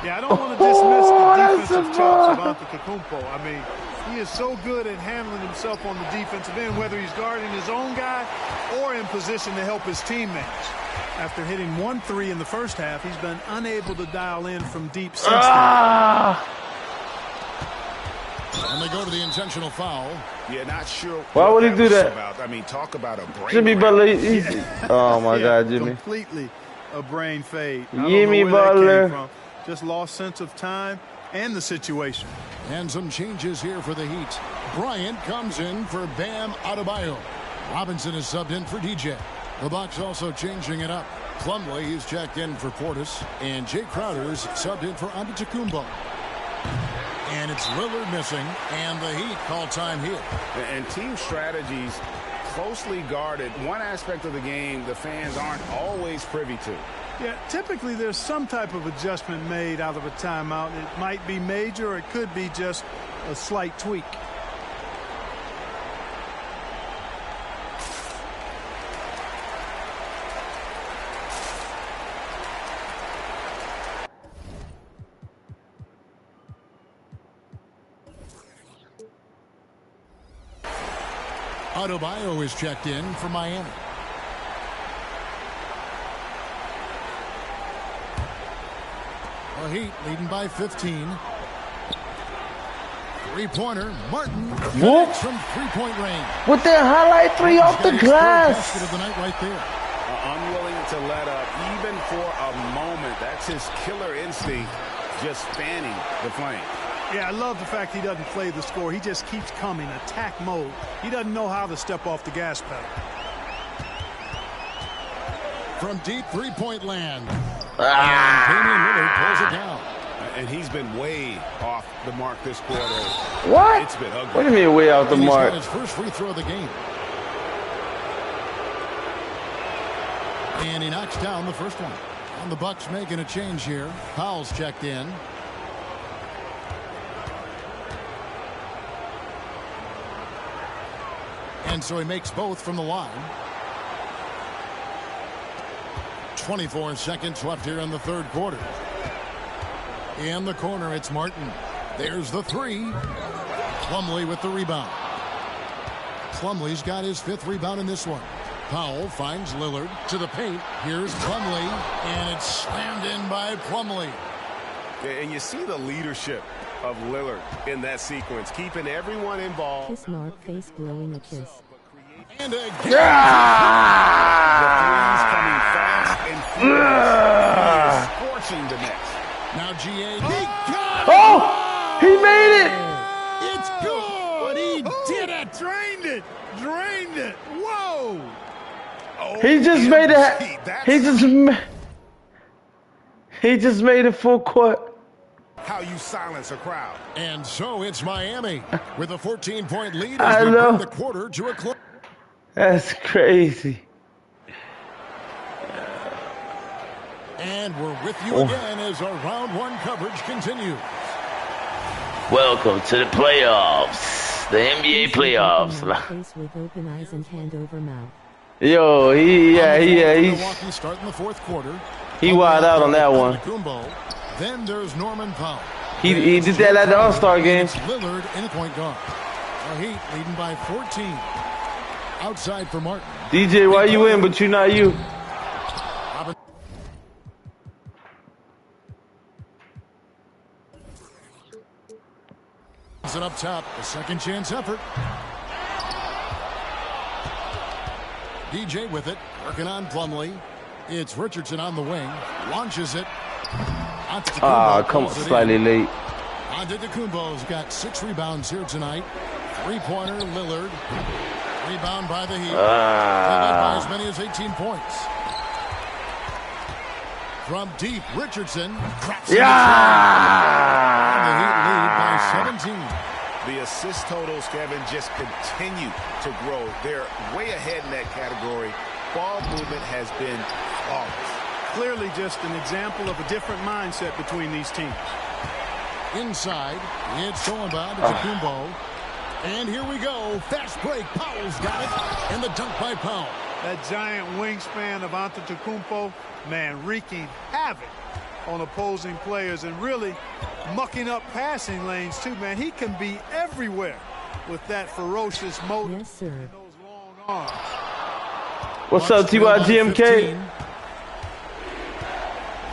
Yeah, I don't want to dismiss the defensive chops of Antetokounmpo. I mean, he is so good at handling himself on the defensive end, whether he's guarding his own guy or in position to help his teammates. After hitting 1 3 in the first half, he's been unable to dial in from deep since then. And they go to the intentional foul. Yeah, not sure. Why would he do that? About. I mean, talk about a brain. Jimmy Butler, oh my God, Jimmy. Completely a brain fade. I don't Jimmy know where that Butler. came from. Just lost sense of time and the situation. And some changes here for the Heat. Bryant comes in for Bam Adebayo. Robinson is subbed in for DJ. The Bucks also changing it up. Plumlee, he's checked in for Portis. And Jay Crowder's subbed in for Antetokounmpo. And it's Lillard missing. And the Heat call time here. And team strategies closely guarded. One aspect of the game the fans aren't always privy to. Yeah, typically there's some type of adjustment made out of a timeout. It might be major or it could be just a slight tweak. Adebayo is checked in for Miami. The Heat leading by 15. Three-pointer, Martin. What? From three-point range. With that highlight three off the glass. Basket of the night right there. Unwilling to let up, even for a moment. That's his killer instinct, just fanning the flame. Yeah, I love the fact he doesn't play the score. He just keeps coming, attack mode. He doesn't know how to step off the gas pedal. From deep three-point land. And Damian Lillard pulls it down. And he's been way off the mark this quarter. What? It's been ugly. What do you mean way off the mark? He's got his first free throw of the game. And he knocks down the first one. And the Bucks making a change here. Powell's checked in. And so he makes both from the line. 24 seconds left here in the third quarter. In the corner, it's Martin. There's the three. Plumlee with the rebound. Plumlee's got his fifth rebound in this one. Powell finds Lillard to the paint. Here's Plumlee, and it's slammed in by Plumlee. And you see the leadership of Lillard in that sequence, keeping everyone involved. Kiss mark, face blowing a kiss. And again. The threes coming fast and furious. He is scorching the Nets. Now GA. He got it. Oh! He made it! It's good. He did it. Drained it. Drained it. Whoa. He just made it. He just made it full court. How you silence a crowd. And so it's Miami with a 14-point lead I as we know. bring the quarter to a close. That's crazy. And we're with you again as our round one coverage continues. Welcome to the playoffs. The NBA playoffs. Face with open eyes and hand over mouth. Yo, he's Milwaukee starting the fourth quarter. he wild out on that one. Then there's Norman Powell. He did that at the All-Star game. It's Lillard in a point guard. The Heat leading by 14. Outside for Martin. DJ, why you in, but you not you? Robinson up top, a second chance effort. DJ with it, working on Plumlee. It's Richardson on the wing, launches it. Come on, slightly late. Antetokounmpo's got 6 rebounds here tonight. Three-pointer, Lillard. Rebound by the Heat. They led by as many as 18 points. From deep, Richardson. And the Heat lead by 17. The assist totals, Kevin, just continue to grow. They're way ahead in that category. Ball movement has been flawless. Clearly just an example of a different mindset between these teams. Inside, it's Solenbaum to Kumbo. And here we go. Fast break. Powell's got it. And the dunk by Powell. That giant wingspan of Antetokounmpo, man, wreaking havoc on opposing players and really mucking up passing lanes too, man. He can be everywhere with that ferocious motor. Yes, sir. And those long arms. What's up, TYGMK?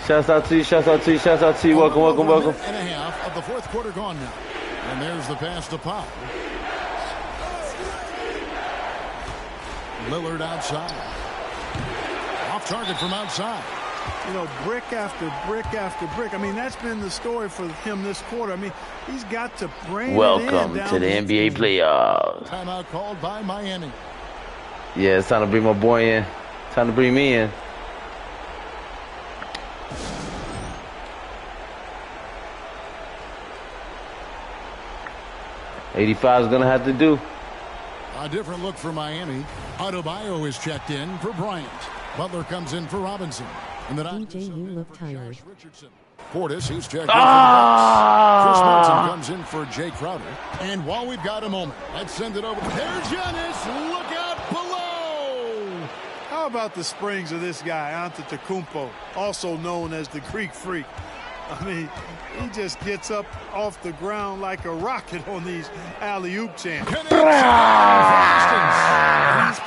Shouts out to you, shouts out to you, shouts out to you. Welcome, welcome, welcome. And a half of the fourth quarter gone now. And there's the pass to Powell. Lillard outside. Off target from outside. You know, brick after brick after brick. I mean, that's been the story for him this quarter. I mean, he's got to bring Welcome it in to the NBA playoffs. Timeout called by Miami. Yeah, it's time to bring my boy in. Time to bring me in. .85 is gonna have to do. A different look for Miami. Adebayo is checked in for Bryant. Butler comes in for Robinson. And the DJ, you look tired. Portis, he's checked in for the Bucks. Chris Middleton comes in for Jay Crowder. And while we've got a moment, let's send it over. There's Giannis. Look out below. How about the springs of this guy, Antetokounmpo, also known as the Greek Freak? I mean, he just gets up off the ground like a rocket on these alley-oop chants. He's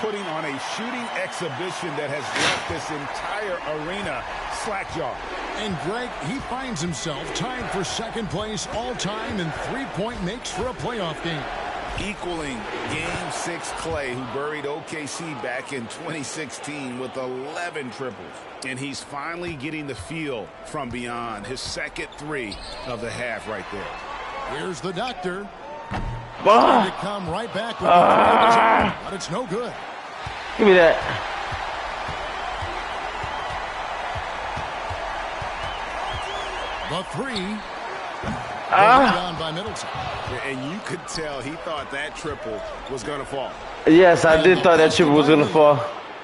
putting on a shooting exhibition that has left this entire arena slack-jawed. And Greg, he finds himself tied for second place all-time in three-point makes for a playoff game. Equaling Game 6 Clay, who buried OKC back in 2016 with 11 triples. And he's finally getting the feel from beyond. His second three of the half right there. Here's the doctor. Trying to come right back with the but it's no good. Give me that. The three. Down by Middleton. And you could tell he thought that triple was going to fall. Yes, I did thought that triple was going to fall.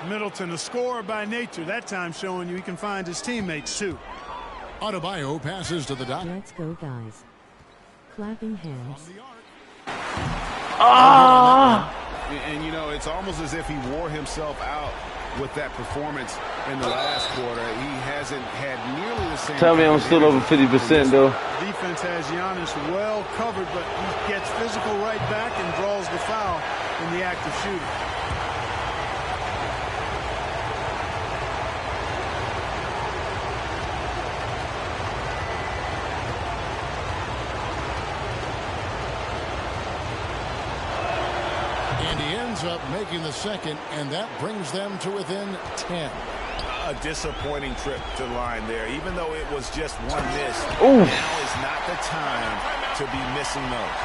Middleton, a scorer by nature, that time showing you he can find his teammates too. Adebayo passes to the dot. Let's go, guys. Clapping hands. And you know, it's almost as if he wore himself out with that performance in the last quarter. He hasn't had nearly the same. Tell me I'm still over 50% though. Defense has Giannis well covered, but he gets physical right back and draws the foul in the act of shooting. Up making the second, and that brings them to within 10. A disappointing trip to the line there, even though it was just one miss. Ooh. Now is not the time to be missing those.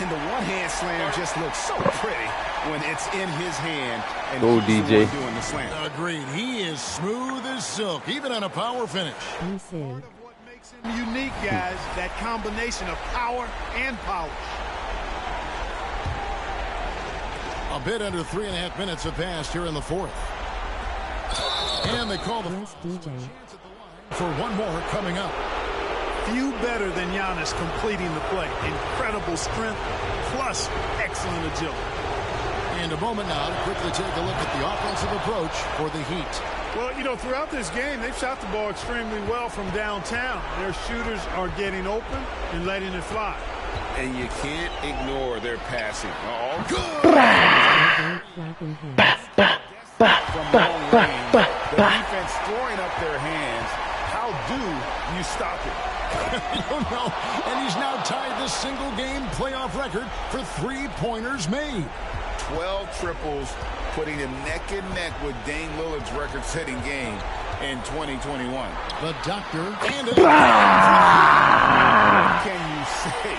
And the one-hand slam just looks so pretty when it's in his hand and he's DJ doing the slam. Agreed. He is smooth as silk, even on a power finish. What makes him unique, guys, that combination of power and polish. A bit under 3.5 minutes have passed here in the fourth. And they call the DJ for one more coming up. Few better than Giannis completing the play. Incredible strength plus excellent agility. And a moment now to quickly take a look at the offensive approach for the Heat. Well, you know, throughout this game, they've shot the ball extremely well from downtown. Their shooters are getting open and letting it fly. And you can't ignore their passing. Good! From long range, the defense throwing up their hands. How do you stop it? I don't know. And he's now tied the single-game playoff record for three-pointers made. 12 triples, putting him neck and neck with Dame Lillard's record-setting game in 2021. The doctor and what can you say?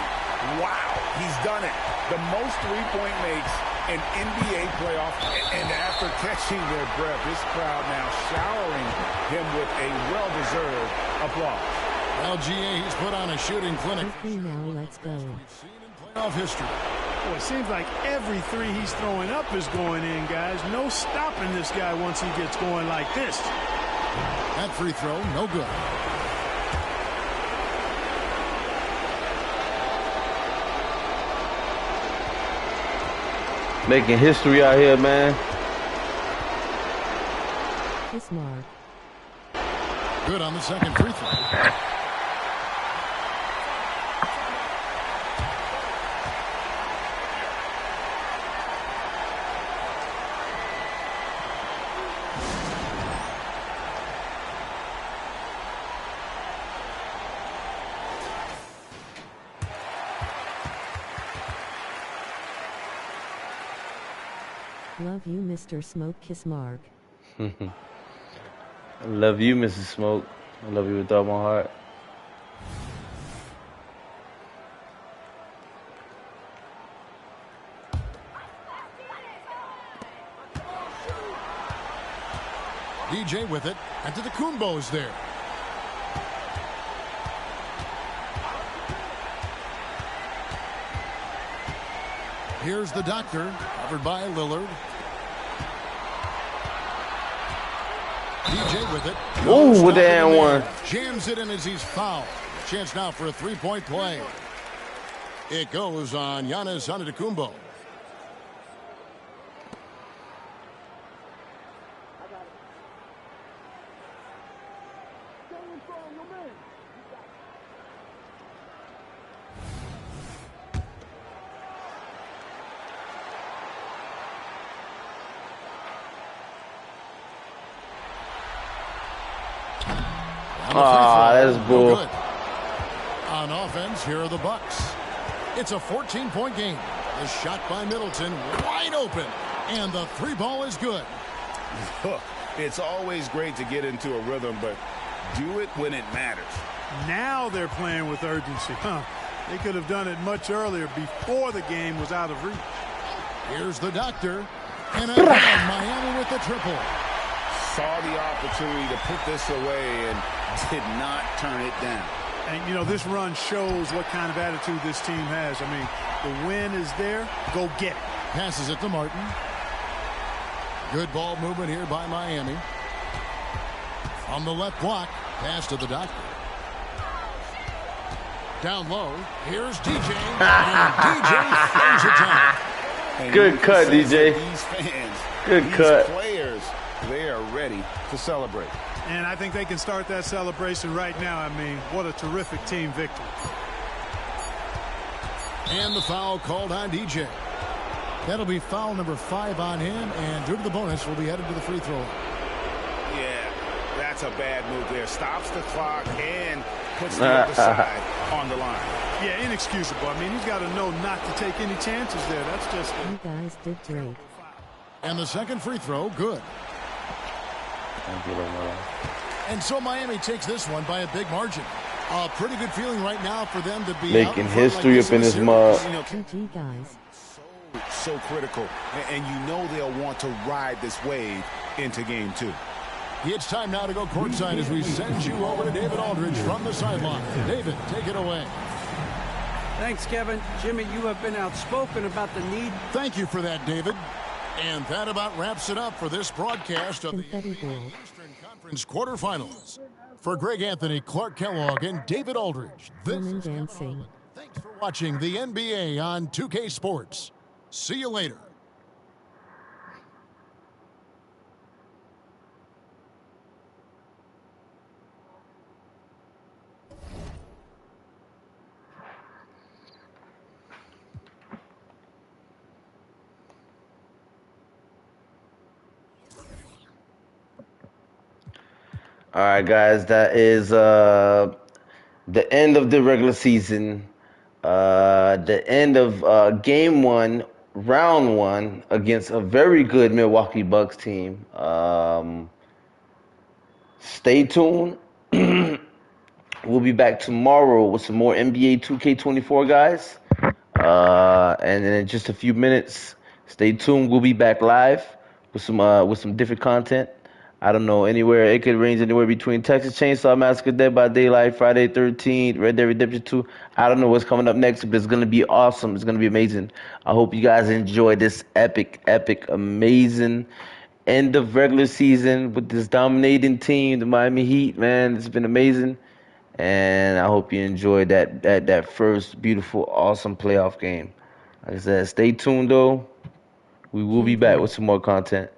Wow, he's done it. The most three-point makes in NBA playoff. And after catching their breath, this crowd now showering him with a well-deserved applause. LGA, he's put on a shooting clinic. Okay, now let's go. Playoff history. Well, it seems like every three he's throwing up is going in, guys. No stopping this guy once he gets going like this. That free throw, no good. Making history out here, man. Kiss mark. Good on the second free throw. Love you, Mr. Smoke Kiss Mark. I love you, Mrs. Smoke. I love you with all my heart. DJ with it. Antetokounmpo's there. Here's the doctor, covered by Lillard. DJ with it. Ooh, with the and one. Jams it in as he's fouled. Chance now for a three-point play. It goes on Giannis Antetokounmpo. That's bull. On offense, here are the Bucks. It's a 14-point game. The shot by Middleton, wide open, and the three ball is good. It's always great to get into a rhythm, but do it when it matters. Now they're playing with urgency. They could have done it much earlier before the game was out of reach. Here's the doctor, and again, Miami with the triple. Saw the opportunity to put this away and did not turn it down. And, you know, this run shows what kind of attitude this team has. I mean, the win is there. Go get it. Passes it to Martin. Good ball movement here by Miami. On the left block, pass to the doctor. Down low, here's DJ. And DJ throws it down. Good cut, DJ. These fans, Good cut. Players, they are ready to celebrate. And I think they can start that celebration right now. I mean, what a terrific team victory. And the foul called on DJ. That'll be foul number 5 on him, and due to the bonus, will be headed to the free throw. Yeah, that's a bad move there. Stops the clock and puts the other side on the line. Yeah, inexcusable. I mean, he's got to know not to take any chances there. That's just... You guys did great. And the second free throw, good. And so Miami takes this one by a big margin. A pretty good feeling right now for them to be making history up in this mud. GG, guys. So critical, and you know they'll want to ride this wave into game 2. It's time now to go courtside as we send you over to David Aldridge from the sideline. David, take it away. Thanks, Kevin. Jimmy, you have been outspoken about the need. Thank you for that, David. And that about wraps it up for this broadcast of the Eastern Conference quarterfinals. For Greg Anthony, Clark Kellogg, and David Aldridge, this is dancing. Thanks for watching the NBA on 2K Sports. See you later. All right, guys, that is the end of the regular season. The end of game 1, round 1 against a very good Milwaukee Bucks team. Stay tuned. We'll be back tomorrow with some more NBA 2K24, guys. And then in just a few minutes, stay tuned. We'll be back live with some different content. I don't know, anywhere. It could range anywhere between Texas Chainsaw Massacre, Dead by Daylight, Friday 13th, Red Dead Redemption 2. I don't know what's coming up next, but it's going to be awesome. It's going to be amazing. I hope you guys enjoy this epic, amazing end of regular season with this dominating team, the Miami Heat, man. It's been amazing. And I hope you enjoyed that first beautiful, awesome playoff game. Like I said, stay tuned, though. We will be back with some more content.